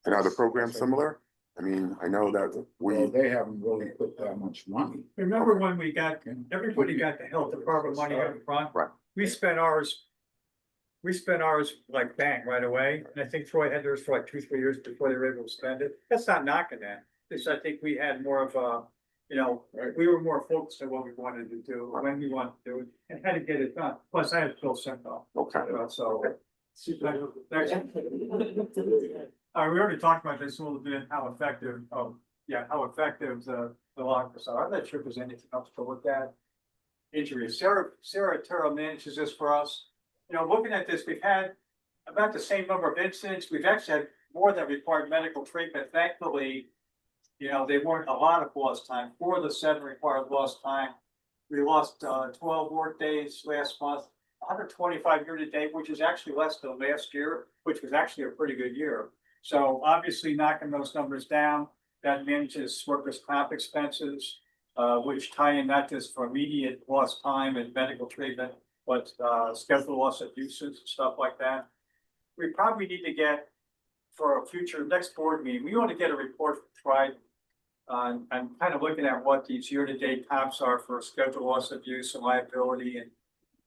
And are the programs similar? I mean, I know that Well, they haven't really put that much money. Remember when everybody got the health department money up front? Right. We spent ours like bang right away, and I think Troy had theirs for like 2-3 years before they were able to spend it. That's not knocking that. It's, I think we had more of a, we were more focused on what we wanted to do, when we wanted to do it, and how to get it done. Plus, I had Phil sent off. Okay. So. We already talked about this a little bit, how effective the lockers are. I'm not sure if there's anything else to look at. Injuries. Sarah Terrell manages this for us. Looking at this, we've had about the same number of incidents. We've actually had more than required medical treatment. Thankfully, they weren't a lot of lost time. 4 of the 7 required lost time. We lost 12 work days last month, 125 year to date, which is actually less than last year, which was actually a pretty good year. So obviously knocking those numbers down, that manages workers' comp expenses, which tie in not just for immediate lost time and medical treatment, but schedule loss of uses and stuff like that. We probably need to get, for a future next board meeting, we want to get a report from Trident on kind of looking at what these year-to-date comps are for schedule loss of use and liability and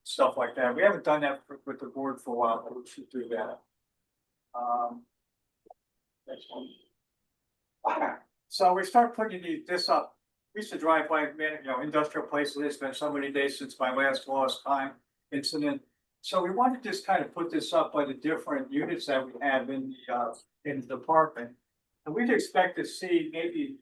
stuff like that. We haven't done that with the board for a while, but we should do that. Next one. So we start putting this up. We used to drive by, industrial places. It's been so many days since my last lost time incident. So we want to just kind of put this up by the different units that we have in the department. And we'd expect to see maybe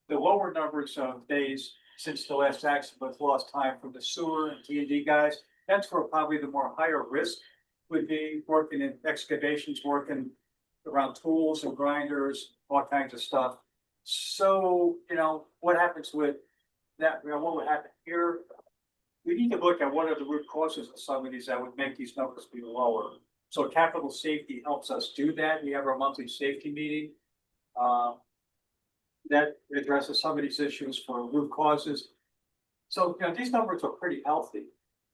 the lower numbers of days since the last accident with lost time from the sewer and T&D guys. That's where probably the more higher risk would be, working in excavations, working around tools and grinders, all kinds of stuff. So, what happens with that? What would happen here? We need to look at what are the root causes of some of these that would make these numbers be lower. So capital safety helps us do that. We have our monthly safety meeting. That addresses some of these issues for root causes. So, these numbers are pretty healthy.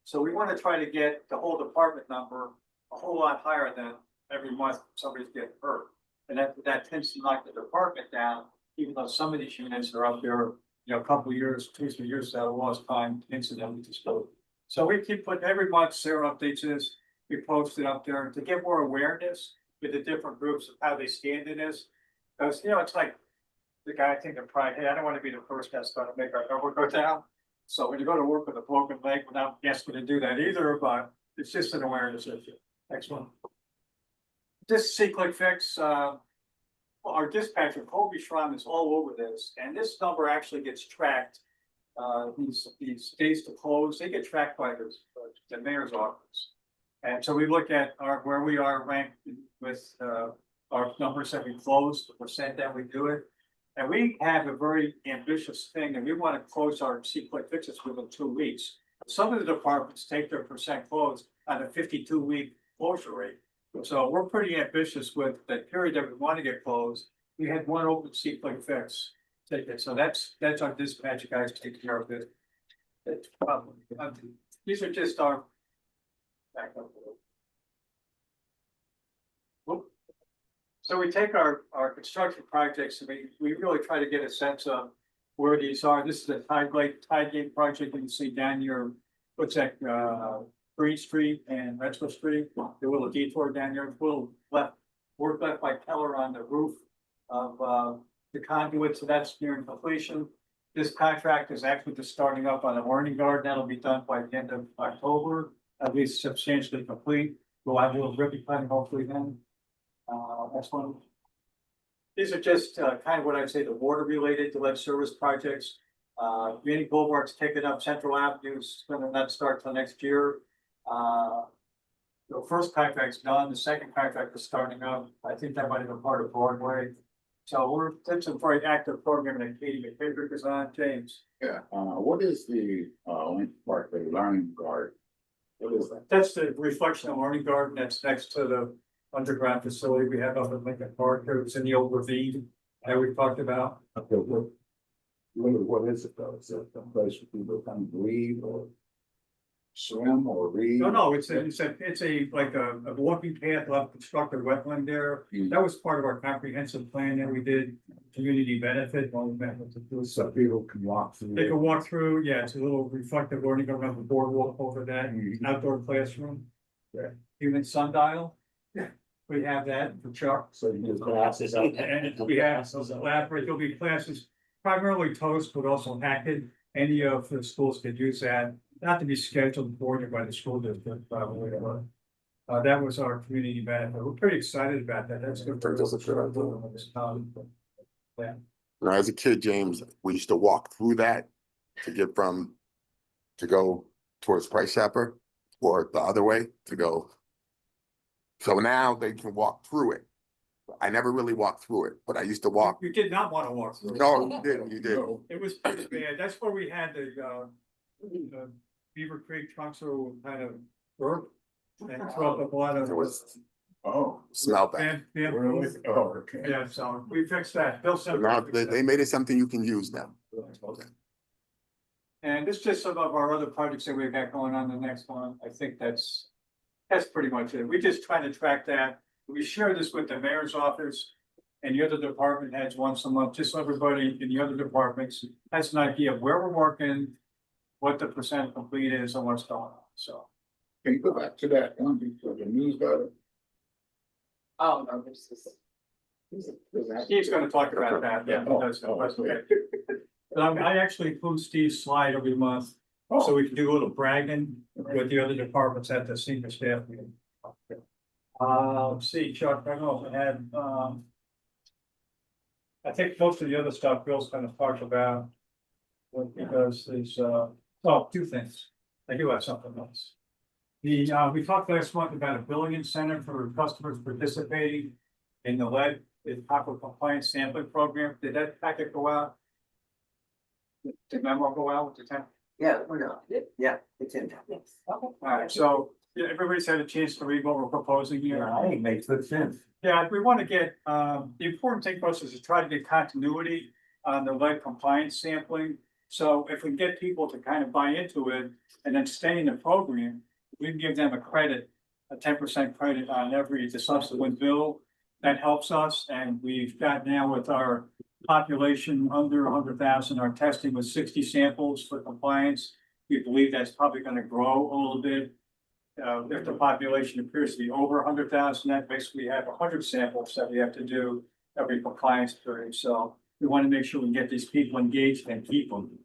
So we want to try to get the whole department number a whole lot higher than every month somebody's getting hurt. And that tends to knock the department down, even though some of these units are up there, a couple of years, 2-3 years without a lost time incident, we just go. So we keep putting, every month Sarah updates this, we post it up there to get more awareness with the different groups of how they stand in this. Because, it's like the guy thinking pride, hey, I don't want to be the first that's going to make our number go down. So when you go to work with a broken leg, we're not asking to do that either, but it's just an awareness issue. Next one. This C-click fix, our dispatcher, Colby Schramm, is all over this, and this number actually gets tracked. These days to close, they get tracked by the mayor's office. And so we look at where we are ranked with our numbers that we closed, the percent that we do it. And we have a very ambitious thing, and we want to close our C-click fixes within 2 weeks. Some of the departments take their percent closed on a 52-week closure rate. So we're pretty ambitious with the period that we want to get closed. We had one open C-click fix. So that's our dispatch guys taking care of it. That's probably, these are just our back up. So we take our construction projects and we really try to get a sense of where these are. This is a tide gate project. You can see down your, what's that, Green Street and Retro Street. The little detour down there, little work left by Keller on the roof of, the conduit. So that's nearing completion. This contract is actually just starting up on the warning guard. That'll be done by the end of October, at least substantially complete. We'll have a little ribbon cutting hopefully then. That's one. These are just kind of what I'd say the water related to lead service projects. Community Boulevards taking up Central Avenue's gonna not start till next year. The first contract's done, the second contract is starting up. I think that might have been part of Broadway. So that's a very active program that Katie McKendrick is on, James. Yeah, what is the, Lincoln Park, the learning guard? What is that? That's the reflection of learning garden that's next to the underground facility we have up in Lincoln Park. It's in the old ravine that we talked about. Okay, what is it though? Is it a place for people to come read or swim or read? No, it's a like a walking path up constructed wetland there. That was part of our comprehensive plan that we did, community benefit. Well, we met with the So people can walk through. They can walk through, yeah, it's a little reflective learning around the boardwalk over that, outdoor classroom. Yeah. Human sundial. Yeah. We have that for Chuck. So you just glasses up. And we have some elaborate, there'll be classes, primarily toast, but also hacked. Any of the schools could use that, not to be scheduled for by the school district, probably. That was our community benefit. We're pretty excited about that. That's good. Yeah. Now, as a kid, James, we used to walk through that to get to go towards Price Chopper or the other way to go. So now they can walk through it. I never really walked through it, but I used to walk. You did not want to walk through. No, you didn't, you did. It was pretty bad. That's where we had the Beaver Creek trunks were kind of burnt. And throw up a lot of. It was, Oh, smell bad. really? Oh, okay. Yeah, so we fixed that. Bill said. Now, they made it something you can use now. And this is just some of our other projects that we've got going on the next one. I think that's pretty much it. We just try to track that. We share this with the mayor's office and the other department heads once a month, just so everybody in the other departments has an idea of where we're working, what the percent complete is and what's going on, so. Can you go back to that one before the newsletter? Oh, no, this is. Steve's gonna talk about that. Yeah. I actually include Steve's slide every month, so we can do a little bragging with the other departments at the senior staff meeting. Let's see, Chuck, I don't know if I had, I think most of the other stuff Bill's gonna talk about. Because there's, two things. I do have something else. We talked last month about a billing incentive for customers participating in the lead, copper compliance sampling program. Did that packet go out? Did memo go out with the town? Yeah, we're not. Yeah, it's in. Yes. All right, so yeah, everybody's had a chance to read what we're proposing here. I think it makes good sense. Yeah, we want to get, the important thing for us is to try to get continuity on the lead compliance sampling. So if we can get people to kind of buy into it and then stay in the program, we can give them a credit, a 10% credit on every subsequent bill. That helps us, and we've got now with our population under 100,000, our testing was 60 samples for compliance. We believe that's probably going to grow a little bit. If the population appears to be over 100,000, that basically have 100 samples that we have to do every compliance period. So we want to make sure we get these people engaged and keep them.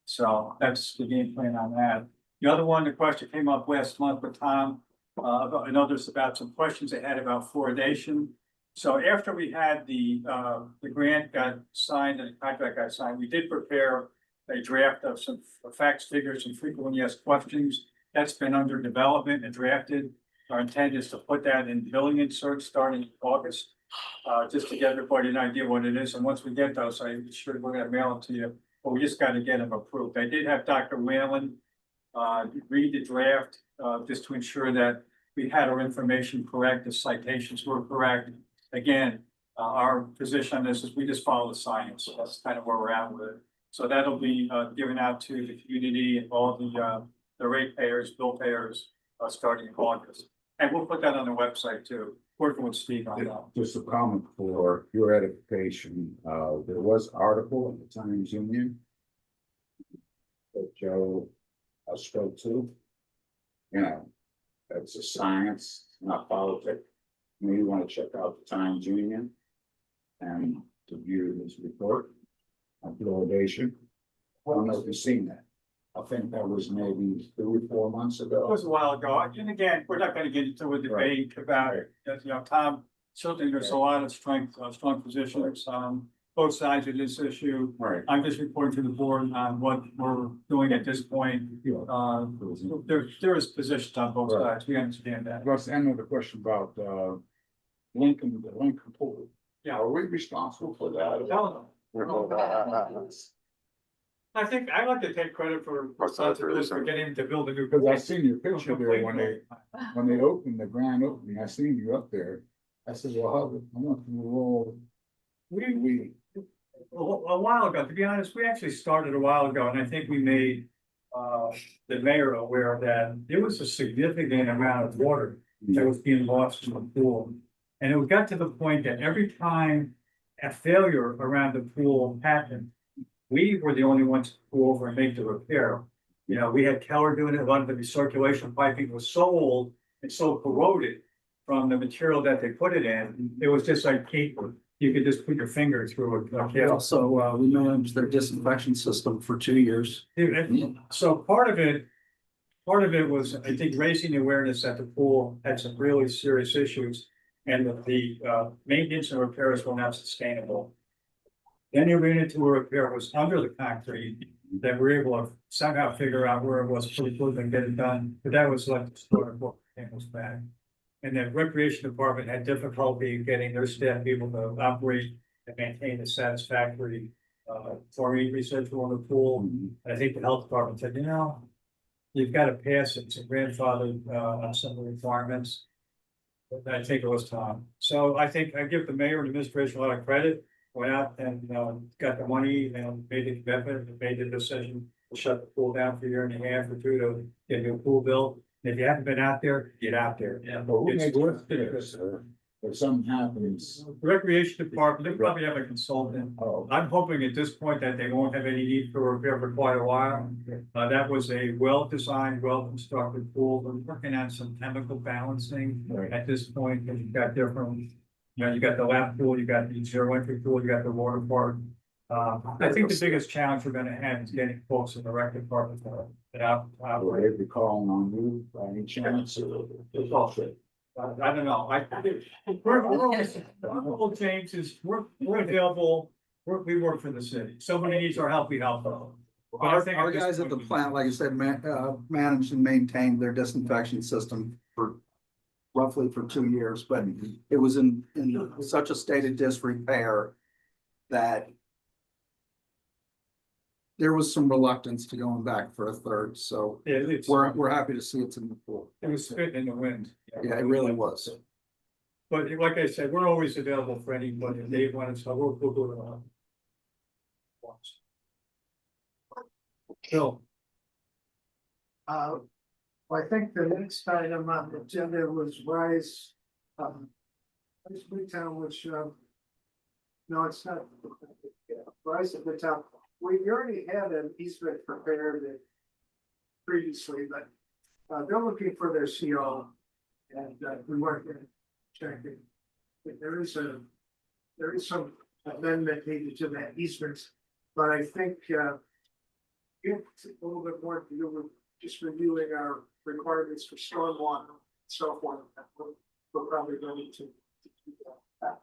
So that's the game plan on that. The other one, the question came up last month with Tom and others about some questions they had about fluoridation. So after we had the grant got signed and the contract got signed, we did prepare a draft of some facts, figures, and frequently asked questions. That's been under development and drafted. Our intent is to put that in billing inserts starting in August. Just to get everybody an idea what it is. And once we get those, I'm sure we're gonna mail it to you, but we just got to get them approved. I did have Dr. Whalen read the draft just to ensure that we had our information correct, the citations were correct. Again, our position on this is we just follow the science. So that's kind of where we're at with it. So that'll be given out to the community and all the rate payers, bill payers, starting in August. And we'll put that on the website too. working with Steve on that. Just a comment for your edification, there was article in the Times Union. That Joe spoke to. You know, that's a science, not politics. You want to check out the Times Union. And to view his report on fluoridation. I don't know if you've seen that. I think that was maybe 3 or 4 months It ago. was a while ago, and again, we're not gonna get into a debate about it, you know, Tom, certainly there's a lot of strong positions, both sides of this issue. Right. I'm just reporting to the board on what we're doing at this point. There is positions on both Right. sides, we understand that. Let's end with a question about Lincoln, the Lincoln pool. Yeah. Are we responsible for that? Hell no. I think I'd like to take credit for responsibility for getting to build a new. Because I seen your picture there when they opened the grand opening, I seen you up there. I said, well, I want to roll. We. A while ago, to be honest, we actually started a while ago, and I think we made the mayor aware that there was a significant amount of water that was being lost in the pool. And it got to the point that every time a failure around the pool happened, we were the only ones to go over and make the repair. You know, we had Keller doing it, a lot of the recirculation piping was so old and so corroded from the material that they put it in, it was just like paper. You could just put your finger through it. Yeah, also, we managed their disinfection system for 2 years. So part of it was, I think, raising the awareness that the pool had some really serious issues. And that the maintenance and repairs were not sustainable. Then you ran into a repair was under the concrete that we were able to somehow figure out where it was pretty quick and get it done, but that was like the story of what was back. And the recreation department had difficulty getting their staff able to operate and maintain a satisfactory chlorine residual in the pool. And I think the health department said, you know, you've got to pass it, some grandfathered on some of the requirements. I think it was Tom. So I think I give the mayor and administration a lot of credit. Went out and got the money and made the commitment and made the decision to shut the pool down for a year and a half or two to get a new pool built. And if you haven't been out there, get out there. Yeah, but who makes this, if something happens? Recreation department, they probably have a consultant. Oh, I'm hoping at this point that they won't have any need for repair for quite a while. That was a well-designed, well-constructed pool. We're working on some chemical balancing right. at this point, because you've got different, you know, you got the lap pool, you got the zero entry pool, you got the water park. I think the biggest challenge we're gonna have is getting folks in the rec department that Will they be calling on you by any chance? It's all shit. I don't know, we're always, Uncle James is, we're available, we work for the city, somebody needs our help, we help them. But I think Our at this guys at the point, plant, like I said, managed and maintained their disinfection system for roughly for 2 years, but it was in such a state of disrepair that there was some reluctance to going back for a third, so It's, we're happy to see it's in the pool. it was spitting in the wind. Yeah, it really was. But like I said, we're always available for anybody, if they want to, so we'll do it all. Bill, I think the next item on the agenda was Rise. Rise Midtown, which, no, it's not. Rise of Midtown, we already had an easement prepared previously, but they're looking for their CO. And we weren't gonna check it. But there is some amendment needed to that easement, but I think it's a little bit more to do with just reviewing our requirements for stormwater and so forth. We're probably going to do that.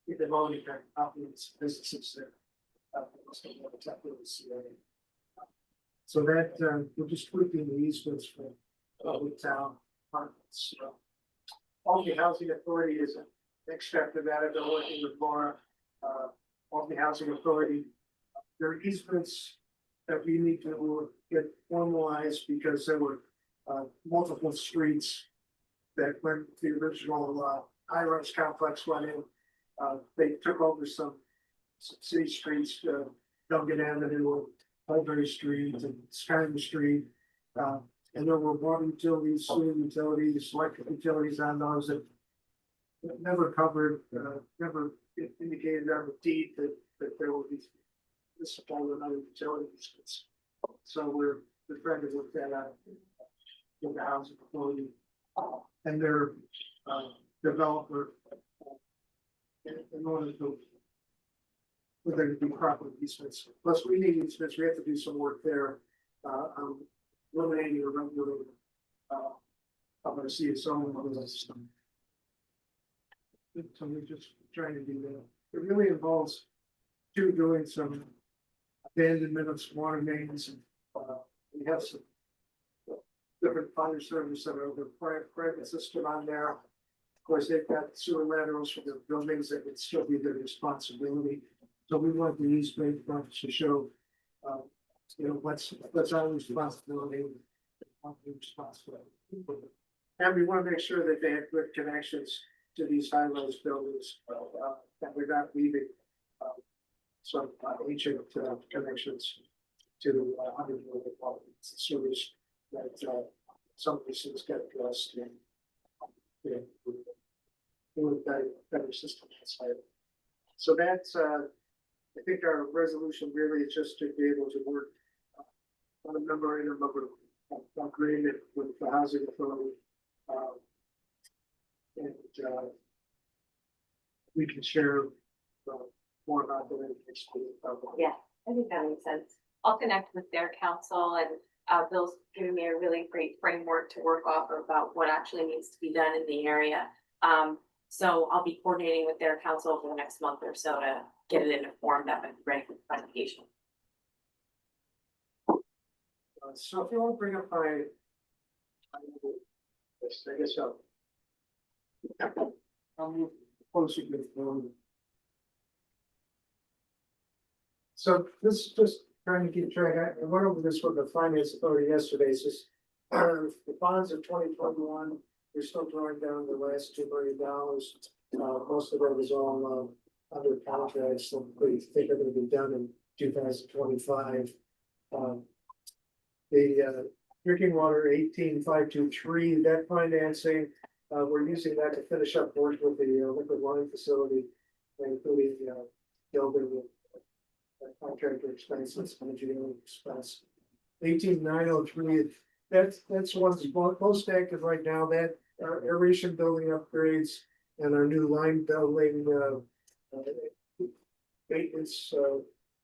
Get them on their operating businesses there. So that we're just tweaking the easements for with town apartments. Albany Housing Authority is an next step to that. I've been working with Laura. Albany Housing Authority, there are easements that we need to get formalized because there were multiple streets that went the original high-rise complex went in. They took over some city streets, Duncan Avenue, Mulberry Street, and Skyler Street. And there were water utilities, sewer utilities, electric utilities on those that never covered, never indicated on the deed that there will be this all another utility easements. So we're trying to work that out with the housing authority and their developer in order to for there to be proper easements. Plus, we need easements. We have to do some work there on eliminating or regulating of our CSO and other system. So we're just trying to do that. It really involves doing some abandonment of some water mains. And we have some different fire service that are the private system on there. Of course, they've got sewer laterals for their buildings that would still be their responsibility. So we want to use great funds to show, what's our responsibility, responsibility. And we want to make sure that they have good connections to these high-rise buildings, that we're not leaving some ancient connections to underground apartments and sewers that some of these things get addressed and with better system outside. So that's I think our resolution really is just to be able to work on a memorandum of agreement with the housing authority. And we can share more about the next week. Yeah, I think that makes sense. I'll connect with their council, and Bill's giving me a really great framework to work off of about what actually needs to be done in the area. So I'll be coordinating with their council over the next month or so to get it in a form that would be ready for presentation. So if you want to bring up I guess I'll move closer to the phone. So this is just trying to keep track. I went over this with the finance authority yesterday. It's just the bonds of 2021. We're still drawing down the last $2 million. Most of it is all under contract, so we think are going to be done in 2025. The drinking water 18523, that financing, we're using that to finish up work with the liquid line facility, including building contractor expenses, engineering expense. 18903, that's one's most active right now. That our aeration building upgrades and our new line building maintenance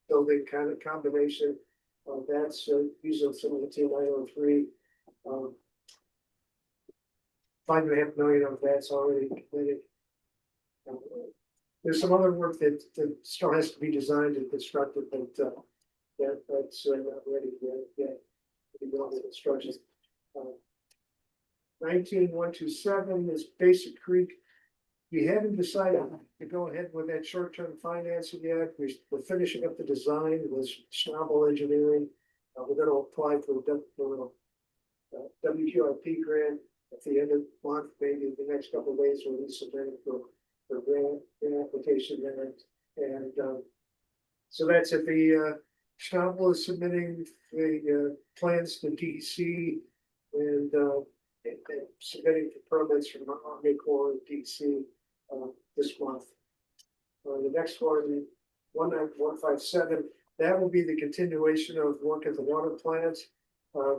building kind of combination. That's using some 18903. $5.5 million of that's already completed. There's some other work that still has to be designed and constructed, but that's not ready yet. The construction. 19127 is Basic Creek. We haven't decided to go ahead with that short-term financing yet. We're finishing up the design with Schnabel Engineering. We're going to apply for a WQIP grant at the end of the month, maybe the next couple of days. We'll be submitting for grant application there. And so that's if the Schnabel is submitting the plans to DC and submitting for permits from Army Corps and DC this month. The next one, 19157, that will be the continuation of work at the water plant.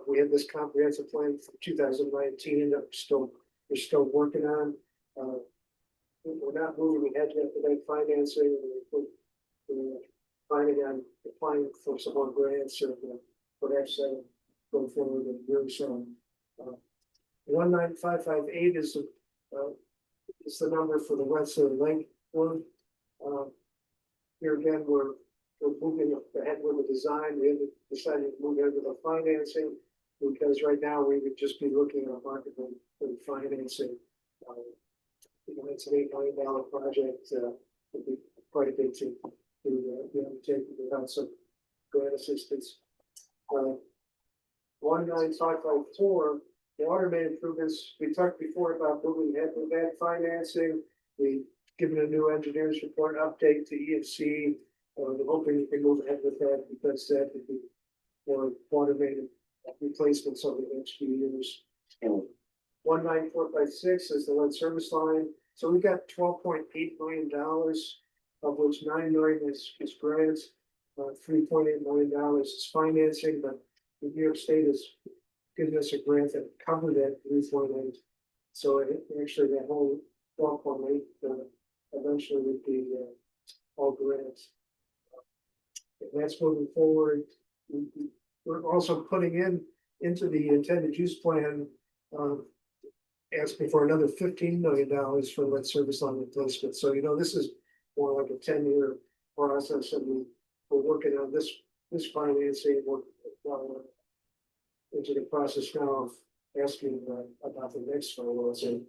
We have this comprehensive plan for 2019 that we're still working on. We're not moving ahead yet with that financing. We're planning on applying for some more grants or perhaps going forward in years. 19558 is the number for the Western Link one. Here again, we're moving ahead with the design. We haven't decided to move ahead with the financing because right now we would just be looking at a market for the financing. It's an $8 million project. It'd be quite a big to undertake without some grant assistance. 19554. The water main improvements, we talked before about moving ahead with that financing. We've given a new engineer's report update to EFC. We're hoping we can move ahead with that because that would be for water main replacements over the next few years. 19456 is the lead service line. So we got $12.8 million, of which $9 million is grants. $3.8 million is financing, but New York State has given us a grant that covered that 3.8. So actually that whole 12.8 eventually would be all grants. And that's moving forward. We're also putting into the intended use plan, asking for another $15 million for lead service line replacement. So, this is more like a 10-year process, and we're working on this financing. We're into the process now of asking about the next financing.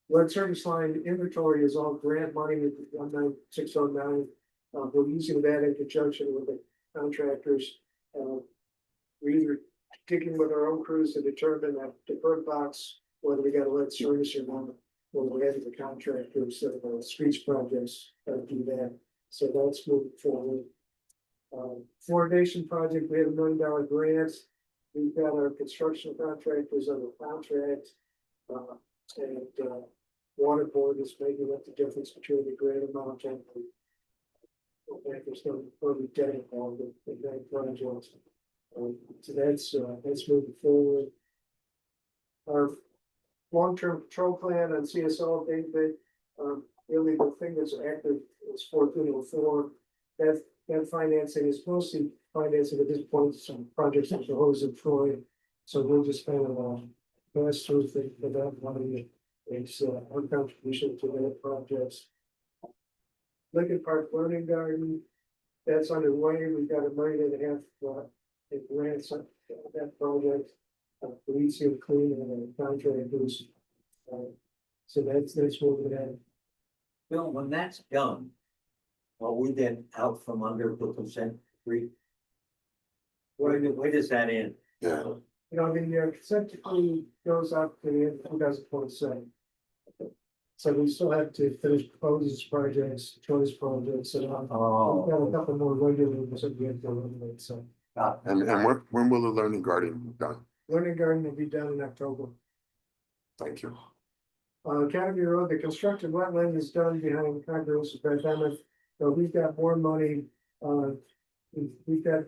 Lead service line inventory is all grant money with 19609. We're using that in conjunction with the contractors. We're either kicking with our own crews to determine that the bird box, whether we got a lead service or not, when we're having the contractors, streets projects, do that. So that's moving forward. Fluoridation project, we have $1 million grant. We've got our construction contractors under contract. And water board is making up the difference between the grant amount and the there's no further debt involved in that project. So that's moving forward. Our long-term control plan on CSO, David, really the thing that's active is 1404. That financing is mostly financing at this point some projects like the hose and Troy. So we'll just kind of pass through things for that money. It's our contribution to that projects. Lincoln Park Learning Garden, that's underway. We've got $1.5 million in grants on that project. Elysium Clean and contractors. So that's what we have. Bill, when that's done, are we then out from under the consent decree? Where does that end? Yeah. The consent decree goes up to the end of 2027. So we still have to finish proposals projects, choice projects, and we've got a couple more regular ones that we have to eliminate. So And when will the learning garden be done? Learning Garden will be done in October. Thank you. Academy Road, the constructed wetland is done behind Congress of Pandemic. So we've got more money. We've got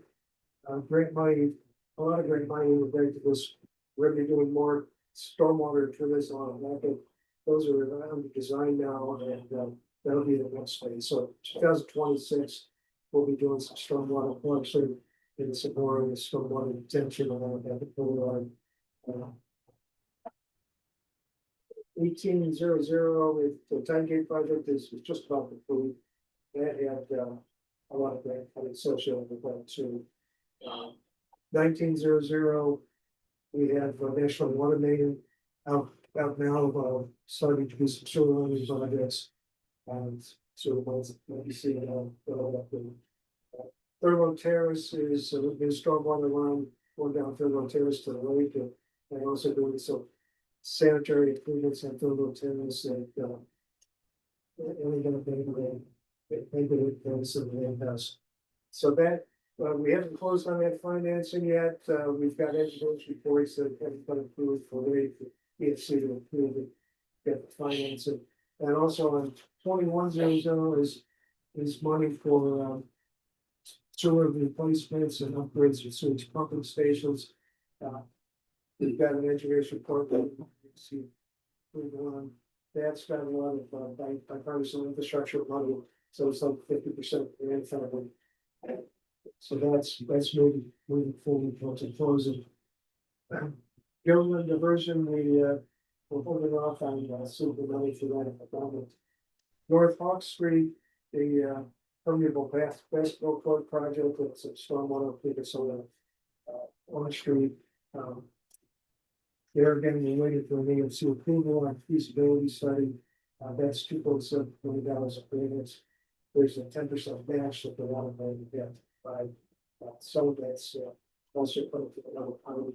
great money, a lot of great money in the bank to this. We're gonna be doing more stormwater treatments on that. Those are under design now, and that'll be the next phase. So 2026, we'll be doing some stormwater collection and some more of the stormwater retention around that. 1800 with the 10 gate project is just about complete. That had a lot of grant funding associated with that too. 1900, we have National Water Main out now, starting to do some sewer running projects. And so the ones that you see Thurlow Terrace is a new stormwater line going down Thurlow Terrace to the lake, and also doing some sanitary improvements on Thurlow Terrace and so that we haven't closed on that financing yet. We've got engineers reports that haven't been approved for the EFC to approve it, get the financing. And also on 2100 is money for sewer replacements and upgrades to sewage pumping stations. We've got an engineer's report that you see. That's got a lot of bipartisan infrastructure money, so it's like 50% grant funding. So that's moving forward towards a closing. Government diversion, we're holding off on super money for that at the moment. North Hawk Street, the permeable basketball court project, that's a stormwater Minnesota on Street. There again, we're waiting for the AMC approval on feasibility study. That's $2.7 million of payments. There's a 10% match that they want to get by some of that's also put to another county.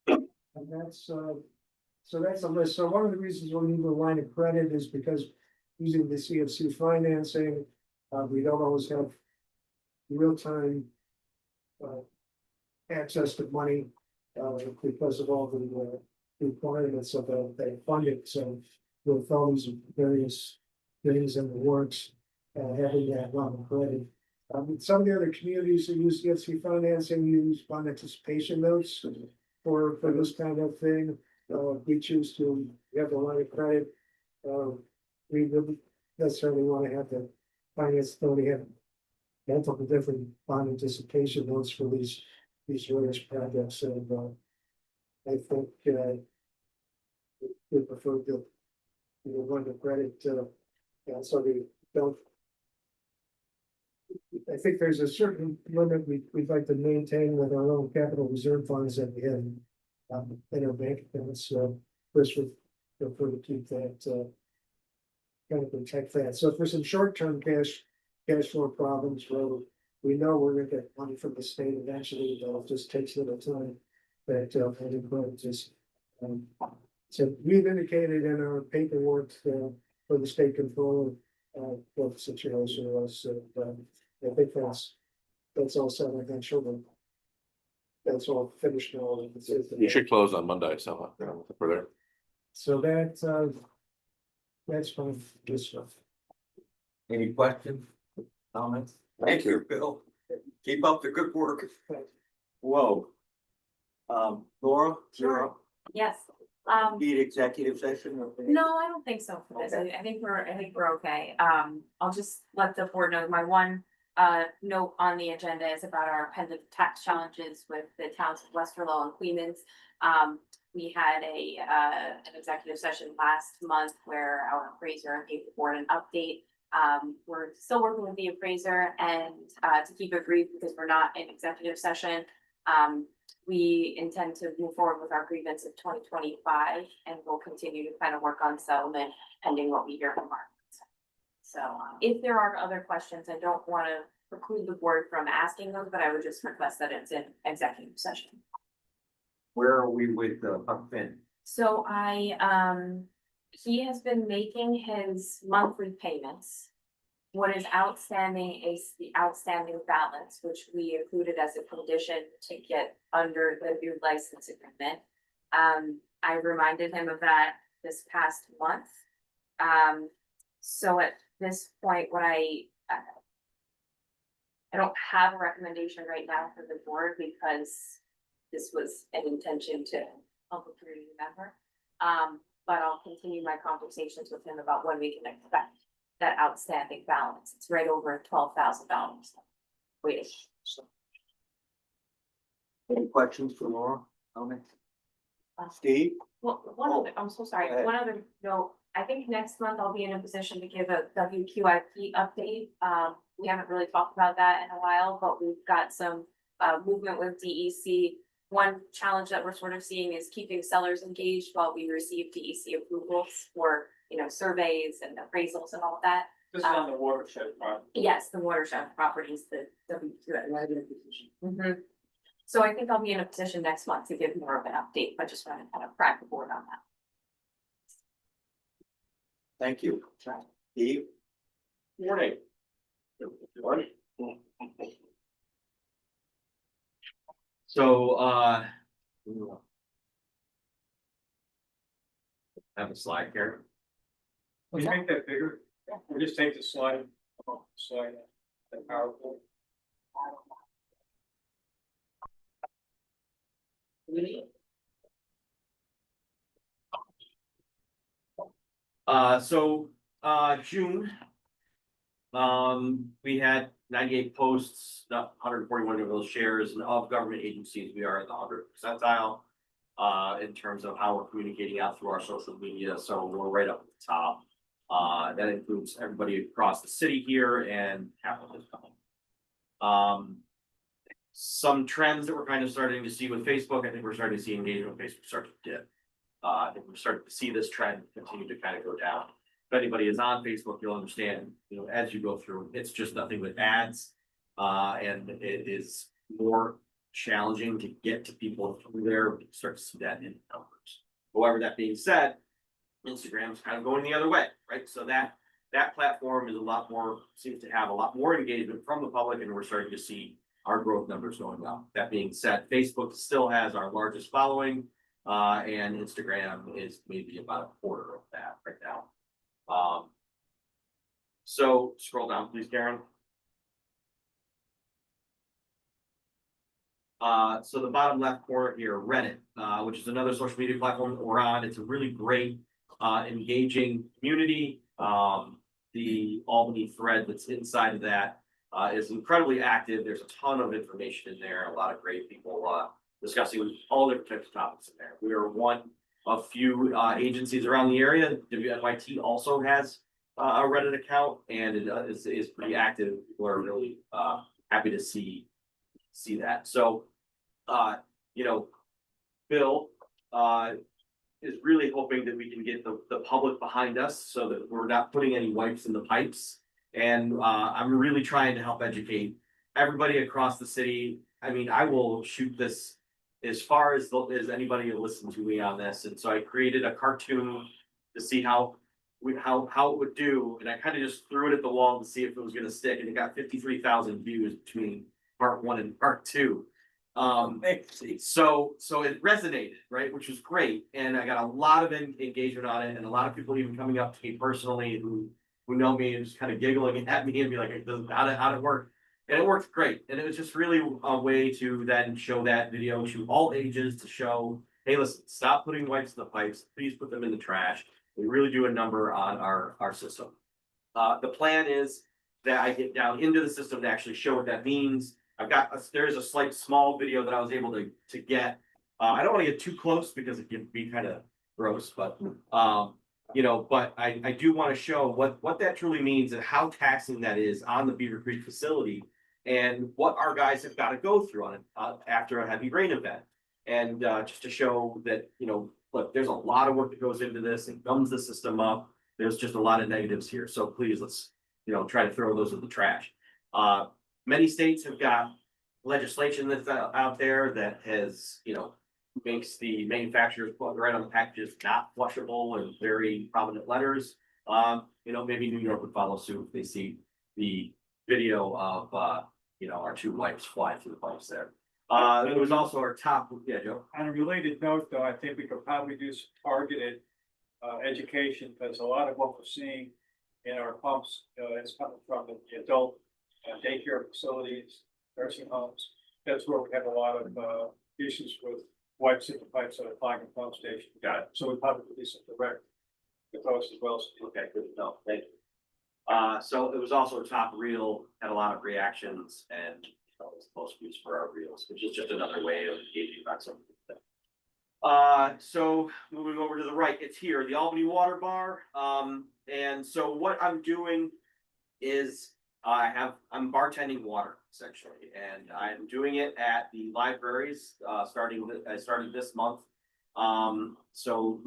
And that's so that's a list. So one of the reasons we need a line of credit is because using the CFC financing, we don't always have real-time access to money because of all the requirements of the funding, so with all these various things in the works, having that level of credit. Some of the other communities that use EFC financing use bond anticipation notes for this kind of thing. We choose to have a line of credit. We wouldn't necessarily want to have to finance, though we have multiple different bond anticipation notes for these various projects, and I think we prefer to run the credit, and so we don't. I think there's a certain limit we'd like to maintain with our own capital reserve funds that we have in our bank accounts, Chris would prefer to keep that, kind of protect that. So for some short-term cash flow problems, where we know we're gonna get money from the state eventually, but it just takes a little time. That just, so we've indicated in our paperwork for the state controller what the situation was. So I think that's all set. I'm not sure that that's all finished now. You should close on Monday, so for there. So that's fine. Good stuff. Any questions, comments? Thank you. Bill. Keep up the good work. Whoa. Laura, you're up. Yes, Need executive session? no, I don't think so for this. I think we're okay. I'll just let the board know, my one note on the agenda is about our pending tax challenges with the towns of Westerlo and Queens. We had an executive session last month where our appraiser gave the board an update. We're still working with the appraiser, and to keep it brief, because we're not in executive session, we intend to move forward with our grievance of 2025, and we'll continue to kind of work on settlement pending what we hear from our. So if there are other questions, I don't want to preclude the board from asking those, but I would just request that it's in executive session. Where are we with Huck Finn? So he has been making his monthly payments. What is outstanding is the outstanding balance, which we included as a condition to get under the new license agreement. I reminded him of that this past month. So at this point, what I don't have a recommendation right now for the board, because this was an intention to help a community member. But I'll continue my conversations with him about when we can expect that outstanding balance. It's right over $12,000. Wait. Any questions for Laura? Comments? Steve? Well, one other, I'm so sorry, Go ahead. one other note, I think next month I'll be in a position to give a WQIP update. We haven't really talked about that in a while, but we've got some movement with DEC. One challenge that we're sort of seeing is keeping sellers engaged while we receive DEC approvals for, surveys and appraisals and all of that. This is on the watershed project. Yes, the watershed properties, the WQIP. So I think I'll be in a position next month to give more of an update, but just want to kind of crack the board on that. Thank you. Steve? Morning. So, have a slide here. Can you make that bigger? Or just take the slide, that PowerPoint. June. We had 98 posts, 141 of those shares, and of government agencies, we are in the 100th percentile. In terms of how we're communicating out through our social media, so we're right up at the top. That includes everybody across the city here and Capitol Hill. Some trends that we're kind of starting to see with Facebook, I think we're starting to see engagement with Facebook start to dip. I think we're starting to see this trend continue to kind of go down. If anybody is on Facebook, you'll understand, as you go through, it's just nothing but ads. And it is more challenging to get to people through there. We start to see that in numbers. However, that being said, Instagram's kind of going the other way, right? So that platform is seems to have a lot more engagement from the public, and we're starting to see our growth numbers going up. That being said, Facebook still has our largest following. And Instagram is maybe about a quarter of that right now. So scroll down, please, Karen. So the bottom left corner here, Reddit, which is another social media platform that we're on. It's a really great, engaging community. The Albany thread that's inside of that, is incredibly active. There's a ton of information in there, a lot of great people, discussing all different types of topics in there. We are one of few, agencies around the area. WNYT also has, a Reddit account, and it is pretty active. People are really, happy to see that. So, you know, Bill, is really hoping that we can get the public behind us so that we're not putting any wipes in the pipes. And, I'm really trying to help educate everybody across the city. I mean, I will shoot this as far as anybody will listen to me on this. And so I created a cartoon to see how it would do. And I kind of just threw it at the wall to see if it was gonna stick, and it got 53,000 views between part 1 and part 2. So it resonated, right, which was great, and I got a lot of engagement on it, and a lot of people even coming up to me personally who know me and just kind of giggling at me and be like, how'd it work? And it worked great, and it was just really a way to then show that video to all ages, to show, hey, listen, stop putting wipes in the pipes, please put them in the trash. We really do a number on our system. The plan is that I get down into the system to actually show what that means. There's a small video that I was able to get. I don't want to get too close because it can be kind of gross, but you know, but I do want to show what that truly means and how taxing that is on the Beaver Creek facility, and what our guys have got to go through on it after a heavy rain event. And just to show that, you know, look, there's a lot of work that goes into this and gums the system up. There's just a lot of negatives here. So please, let's, you know, try to throw those in the trash. Many states have got legislation that's out there that has, you know, makes the manufacturers put right on the packages not flushable in very prominent letters. You know, maybe New York would follow suit if they see the video of, you know, our 2 wipes flying through the pipes there. It was also our top, yeah, Joe. On a related note, though, I think we could probably do some targeted education, because a lot of what we're seeing in our pumps is coming from the adult daycare facilities, nursing homes. That's where we have a lot of issues with wipes in the pipes at a clogging pump station. Got it. So we probably do some direct with those as well. Okay, good to know. Thank you. So it was also a top reel, had a lot of reactions, and you know, it's the most views for our reels, which is just another way of engaging about something. So moving over to the right, it's here, the Albany Water Bar. And so what I'm doing is I'm bartending water essentially, and I'm doing it at the libraries, I started this month. So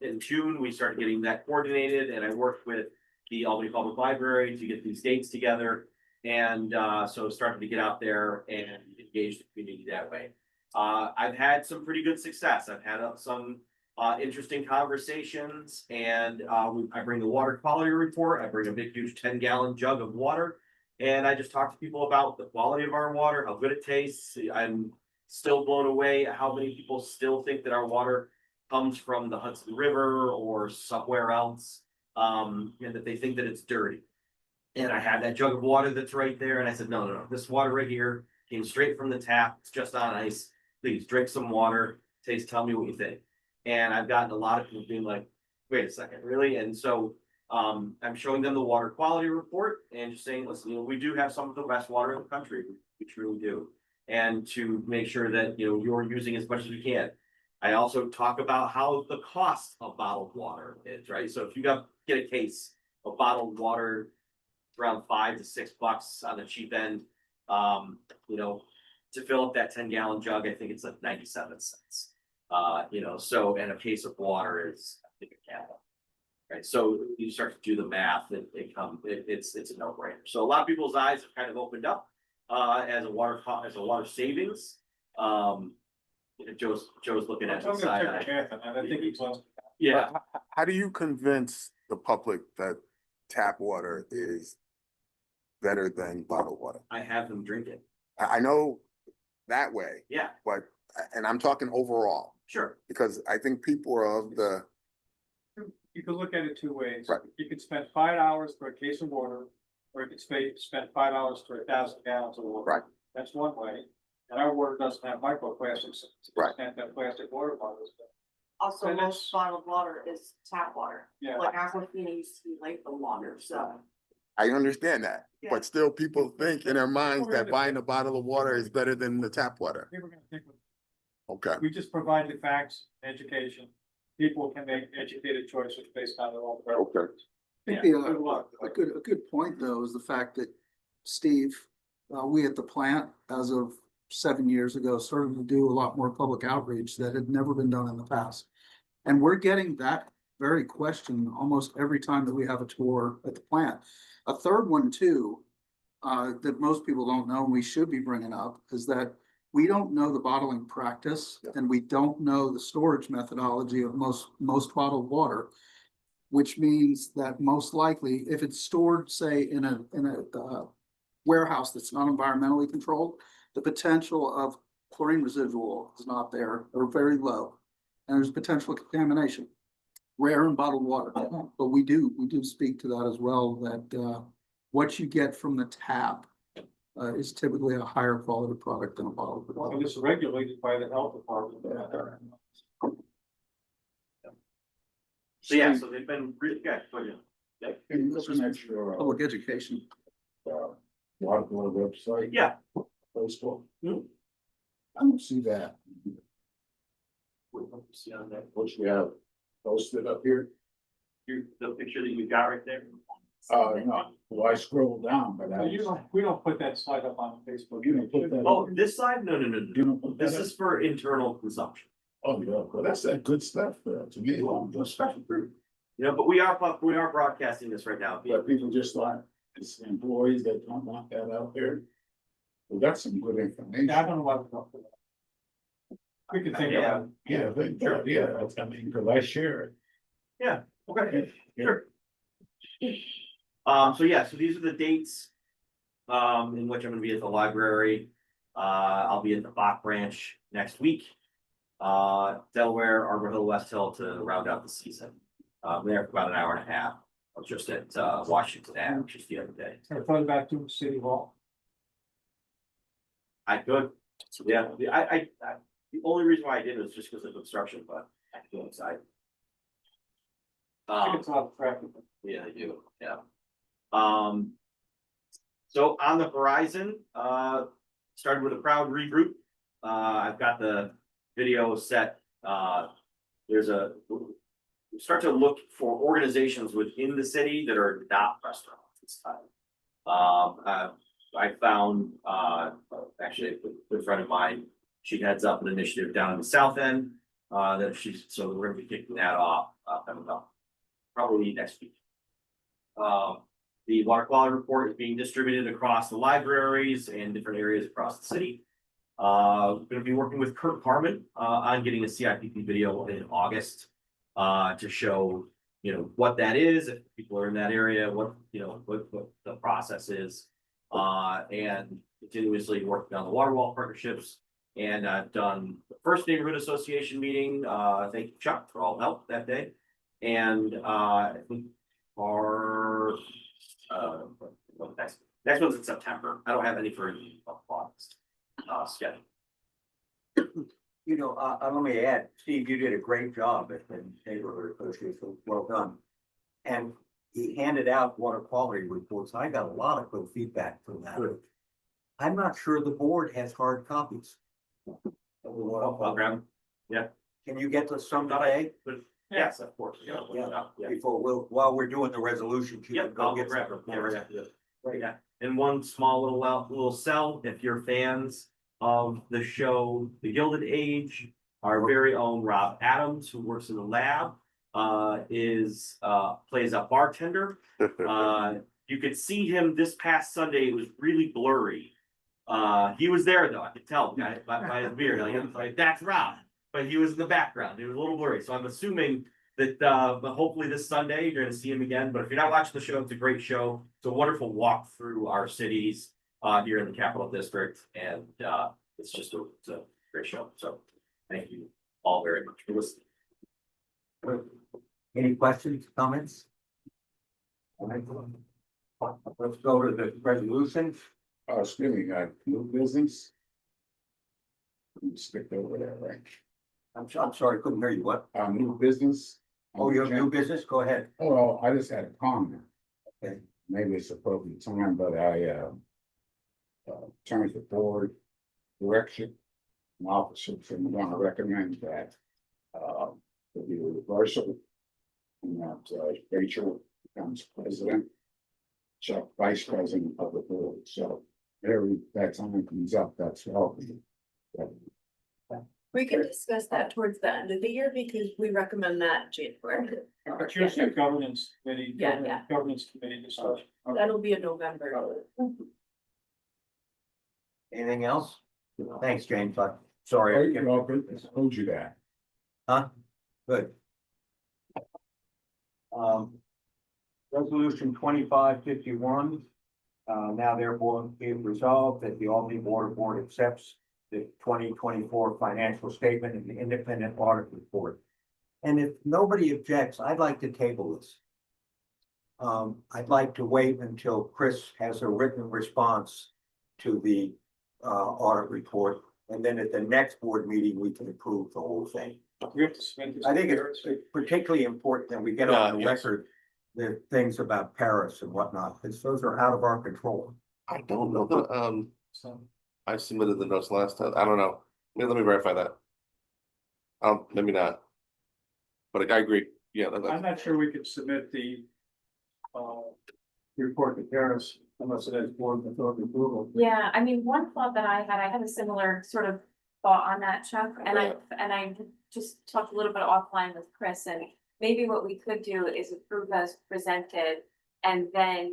in June, we started getting that coordinated, and I worked with the Albany Public Library to get these dates together. And so started to get out there and engage the community that way. I've had some pretty good success. I've had some interesting conversations, and I bring the water quality report. I bring a big, huge 10-gallon jug of water, and I just talk to people about the quality of our water, how good it tastes. I'm still blown away at how many people still think that our water comes from the Hudson River or somewhere else, and that they think that it's dirty. And I had that jug of water that's right there, and I said, no, this water right here came straight from the tap. It's just on ice. Please drink some water. Tell me what you think. And I've gotten a lot of people being like, wait a second, really? And so I'm showing them the water quality report and just saying, listen, you know, we do have some of the best water in the country. We truly do. And to make sure that, you know, you're using as much as we can. I also talk about how the cost of bottled water is, right? So if you get a case of bottled water, around $5 to $6 on the cheap end, you know, to fill up that 10-gallon jug, I think it's like 97 cents. You know, so, and a case of water is, I think, a gallon, right? So you start to do the math, and it's a no-brainer. So a lot of people's eyes have kind of opened up as a water savings. Joe's looking at the side eye. I think he's lost. Yeah, How do you convince the public that tap water is better than bottled water? I have them drink it. I know that way, Yeah. but and I'm talking overall, Sure. because I think people are of the, You could look at it two ways. Right. You could spend $5 for a case of water, or you could spend $5 for 1,000 gallons of water. Right. That's one way. And our water doesn't have microplastics. to the Right. extent that plastic water bottles. do. Also, And most bottled water is tap water. Yeah. Like Aquafina used to be Lakeland water, so. I understand that, Yeah. but still people think in their minds that buying a bottle of water is better than the tap water. People are gonna think of- Okay, We just provide the facts, education. People can make educated choices based on their own. okay. I think Yeah, good luck. a good point though is the fact that Steve, we at the plant, as of 7 years ago, started to do a lot more public outreach that had never been done in the past. And we're getting that very question almost every time that we have a tour at the plant. A third one too, that most people don't know and we should be bringing up is that we don't know the bottling practice and we don't know the storage methodology of most bottled water. Which means that most likely, if it's stored, say, in a warehouse that's not environmentally controlled, the potential of chlorine residual is not there or very low. And there's potential contamination, rare in bottled water. But we do speak to that as well, that what you get from the tap is typically a higher quality product than a bottled So water. this is regulated by the health department. So yeah, so they've been really good, but yeah. And this is extra, Public education. water board website. Yeah. Facebook. Hmm. I don't see that. See on that, What you have posted up here? the picture that you got right there. No, well, I scrolled down, but I. We don't put that slide up on Facebook. You don't put that. Oh, this side? No, no, no, You no. don't put This that is for internal consumption. Oh, yeah, well, that's that good stuff, to me, the stuff. You know, but we are broadcasting this right now. But people just like, it's employees that don't want that out there. Well, that's some good information. Yeah, I don't know why we don't put that. We can think about it. Yeah, I mean, cause I share it. Okay, sure. So yeah, so these are the dates. In which I'm gonna be at the library. I'll be at the Bach Branch next week. Delaware, Arbor Hill, West Hill to round out the season. I'm there for about an hour and a half. I was just at Washington Ave, just the other day. I thought about doing City Hall. I could, yeah, the only reason why I did was just because of obstruction, but I could go inside. I think it's a lot of traffic. Yeah, they do, yeah. So on the horizon, started with a proud regroup. I've got the video set. Start to look for organizations within the city that are not restaurants this time. I found, actually a good friend of mine, she heads up an initiative down in the south end. So we're gonna be kicking that off, coming up, probably next week. The water quality report is being distributed across the libraries and different areas across the city. We're gonna be working with Kurt Harmon, on getting a CIPP video in August, to show, what that is, if people are in that area, what the process is. And continuously working on the water wall partnerships. And I've done the first neighborhood association meeting, thank you Chuck for all the help that day. And, I think our, next one's in September. I don't have any for August, schedule. Let me add, Steve, you did a great job at the neighborhood association, well done. And he handed out water quality reports. I got a lot of good feedback from that. I'm not sure the board has hard copies. I'll grab them. Yeah. Can you get to some today? But yes, of course. Yeah, while we're doing the resolution. you Yep, can go I'll get grab some. them. Yeah, right after this. Right, yeah. And one small little cell, if you're fans of the show, The Gilded Age, our very own Rob Adams, who works in the lab, plays a bartender. You could see him this past Sunday. It was really blurry. He was there though. I could tell by his beard. Like, that's Rob, but he was in the background. It was a little blurry. So I'm assuming that, but hopefully this Sunday you're going to see him again. But if you're not watching the show, it's a great show. It's a wonderful walk through our cities here in the Capital District, and it's just great show. So thank you all very much for listening. Any questions, comments? All right. Let's go to the resolution. Excuse me, new business. You skipped over there, right? I'm sorry, couldn't hear you. What? New business. Oh, your new business? Go ahead. Oh, well, I just had a comment. Okay. Maybe it's appropriate time, but I turn to board direction. An officer, so I'm gonna recommend that there be a reversal. And that Rachel becomes president. Chuck vice president of the board, so every that time comes up, that's all. We can discuss that towards the end of the year because we recommend that in January. It's usually a governance committee. Yeah. Governance committee discussion. That'll be in November. Anything else? Thanks, James. Sorry. I told you that. Huh? Good. Resolution 2551. Now therefore be it resolved that the Albany Water Board accepts the 2024 financial statement and the independent audit report. And if nobody objects, I'd like to table this. I'd like to wait until Chris has a written response to the audit report. And then at the next board meeting, we can approve the whole thing. We have to submit this. I think it's particularly important that we get on the Yes. record the things about Paris and whatnot, because those are out of our control. I don't know that, So, I submitted the notes last time. I don't know. Let me verify that. Maybe not. But I agree. Yeah, I'm not sure we could submit the report to Paris unless it has board authority approval. Yeah, I mean, one thought that I had a similar sort of thought on that, Chuck, and I just talked a little bit offline with Chris, and maybe what we could do is approve as presented, and then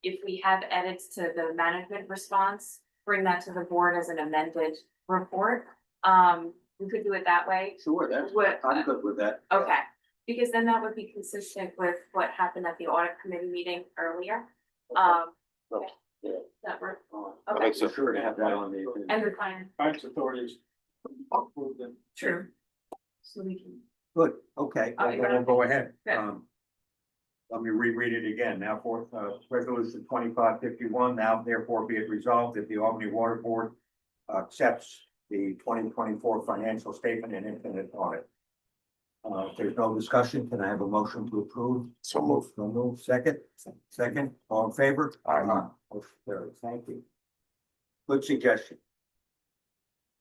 if we have edits to the management response, bring that to the board as an amended report. We could do it that way. Sure, I'm good with that. Okay, because then that would be consistent with what happened at the audit committee meeting earlier. Yeah. That work? I Okay, think so. Sure to have that on the. and the plan, Finance authorities. approve them. true. So we can, Good, okay, Oh, you then got we'll go ahead. Good. Let me reread it again. Now for resolution 2551, now therefore be it resolved that the Albany Water Board accepts the 2024 financial statement and independent audit. If there's no discussion, can I have a motion to approve? So move. So move, second, all in favor? Aye. Motion carries. Thank you. Good suggestion.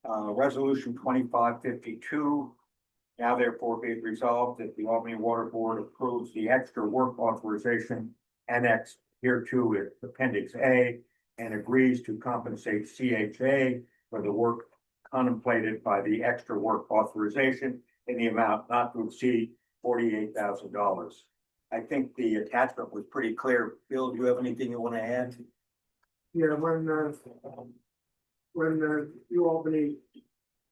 Resolution 2552. Now therefore be it resolved that the Albany Water Board approves the extra work authorization annexed hereto with Appendix A and agrees to compensate CHA for the work contemplated by the extra work authorization in the amount not to exceed $48,000. I think the attachment was pretty clear. Bill, do you have anything you want to add? Yeah, when New Albany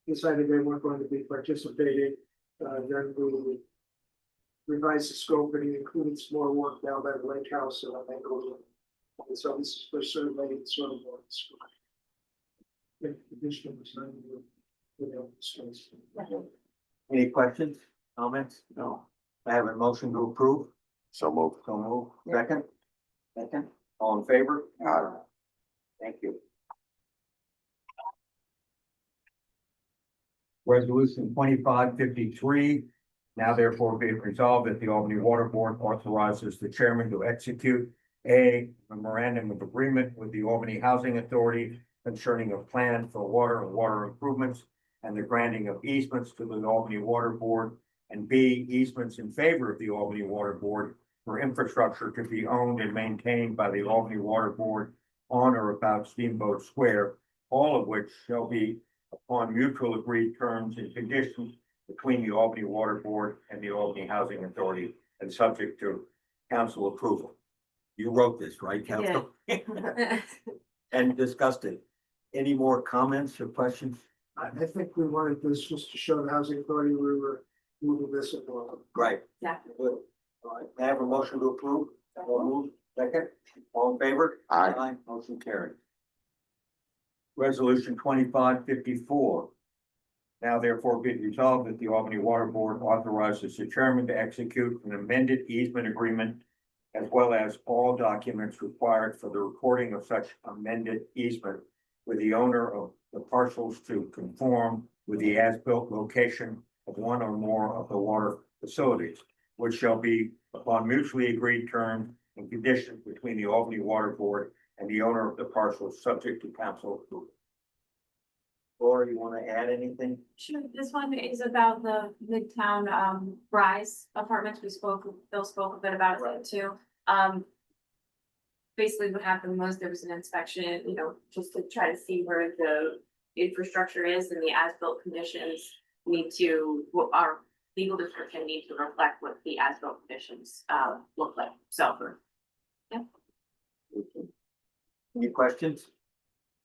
decided they weren't going to be participating, then we revised the scope and it included some more work down by the lake house and I think and so this is for survey and sort of more. Additional design with space. Any questions, comments? No. I have a motion to approve. So move. So move. Second, all in favor? Aye. Thank you. Resolution 2553. Now therefore be it resolved that the Albany Water Board authorizes the chairman to execute a memorandum of agreement with the Albany Housing Authority concerning a plan for water and water improvements and the granting of easements to the Albany Water Board, and B, easements in favor of the Albany Water Board for infrastructure to be owned and maintained by the Albany Water Board on or about Steamboat Square, all of which shall be upon mutual agreed terms and conditions between the Albany Water Board and the Albany Housing Authority and subject to council approval. You wrote this, right, council? And discussed it. Any more comments or questions? I think we wanted this just to show the housing authority we were moving this along. Right. Yeah. Good. All right, may I have a motion to approve? All moved, second, all in favor? Aye. Motion carried. Resolution 2554. Now therefore be it resolved that the Albany Water Board authorizes the chairman to execute an amended easement agreement as well as all documents required for the recording of such amended easement with the owner of the parcels to conform with the as-built location of one or more of the water facilities, which shall be upon mutually agreed terms and conditions between the Albany Water Board and the owner of the parcel, subject to council approval. Laura, you want to add anything? Sure, this one is about the Midtown Rise Apartments. Bill spoke a bit about it too. Basically what happened was there was an inspection, you know, just to try to see where the infrastructure is and the as-built conditions need to, what our legal description need to reflect what the as-built conditions look like. So, yeah. Any questions?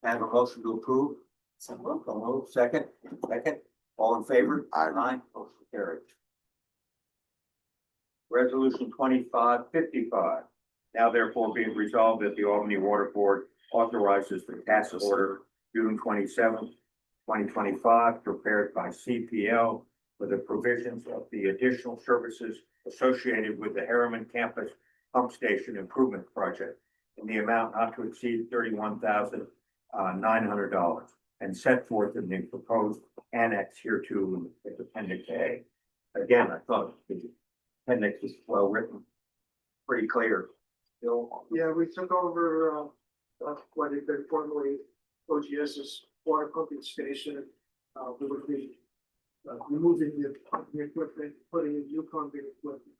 Have a motion to approve? So moved. Second, all in favor? Aye. Motion carried. Resolution 2555. Now therefore be it resolved that the Albany Water Board authorizes the task order June 27th, 2025, prepared by CPL for the provisions of the additional services associated with the Harriman Campus Pump Station Improvement Project in the amount not to exceed $31,900 and set forth in the proposed annex hereto in Appendix A. Again, I thought the appendix was well written, pretty clear. Bill? Yeah, we took over, what had been formerly OGS's water pumping station. We would be removing the pumping equipment, putting in new pumping equipment.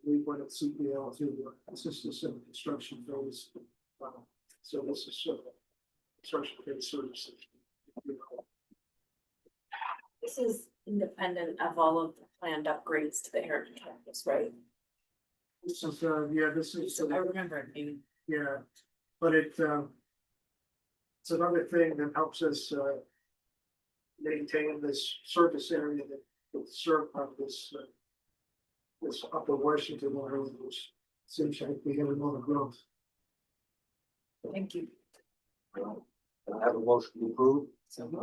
We went at CPL to assist us in the construction phase. So this is construction phase services. This is independent of all of the planned upgrades to the Heritage Campus, right? This is, this is. So I remember it being. Yeah, but it's another thing that helps us, maintain this service area that will serve on this upper Washington area, which seems like we have a lot of growth. Thank you. I have a motion to approve. Second,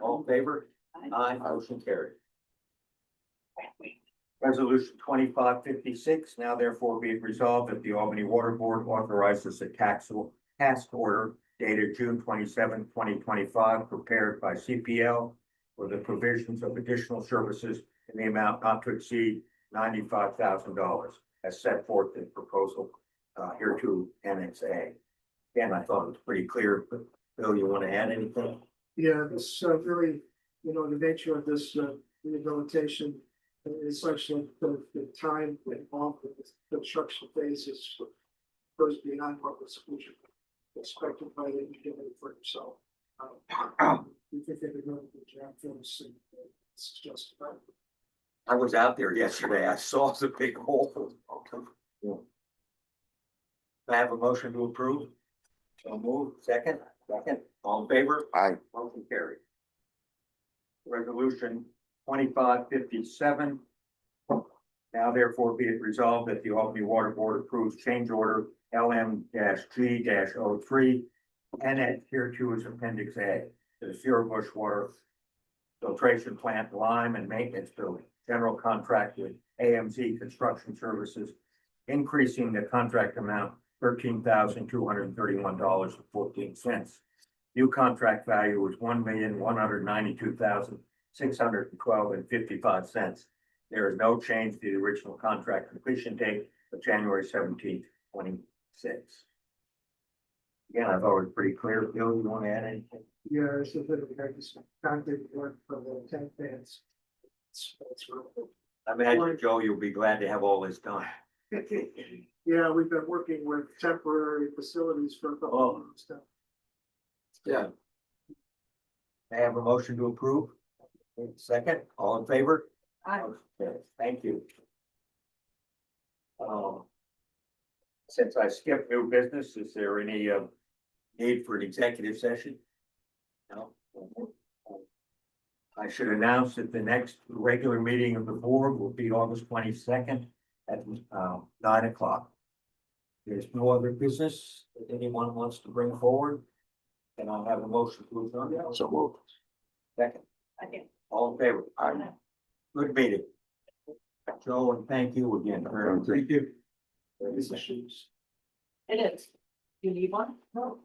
all in favor? Aye, motion carried. Resolution 2556, now therefore be it resolved that the Albany Water Board authorizes a task order dated June 27, 2025, prepared by CPL for the provisions of additional services in the amount not to exceed $95,000 as set forth in proposal hereto Annex A. Again, I thought it was pretty clear, but Bill, you want to add anything? Yeah, this really, the nature of this rehabilitation is such that the time involved with the construction phase goes beyond what was expected by the engineer for himself. We think they did a really good job for us, and it's justified. I was out there yesterday. I saw the big hole. Yeah. I have a motion to approve. So move. Second, all in favor? Aye. Motion carried. Resolution 2557. Now therefore be it resolved that the Albany Water Board approves change order LM-G-03 and hereto is Appendix A to the Zero Bush Water Filtration Plant Lime and Maintenance Building, general contract with AMZ Construction Services, increasing the contract amount $13,231.14. New contract value is $1,192,612.55. There is no change to the original contract completion date of January 17th, 26. Again, I thought it was pretty clear. Bill, you want to add anything? Yeah, it's a bit of this concrete work for the tank fans. It's real. I imagine, Joe, you'll be glad to have all this done. Yeah, we've been working with temporary facilities for a couple of months now. Yeah. I have a motion to approve. Second, all in favor? Aye. Okay, thank you. Since I skipped new business, is there any need for an executive session? No. I should announce that the next regular meeting of the board will be August 22nd at 9 o'clock. There's no other business that anyone wants to bring forward. And I'll have a motion to adjourn. So moved. Second, Okay. all in favor? Aye. Good meeting. Joe, and thank you again. Thank you. Thank you. It is. You need one? No.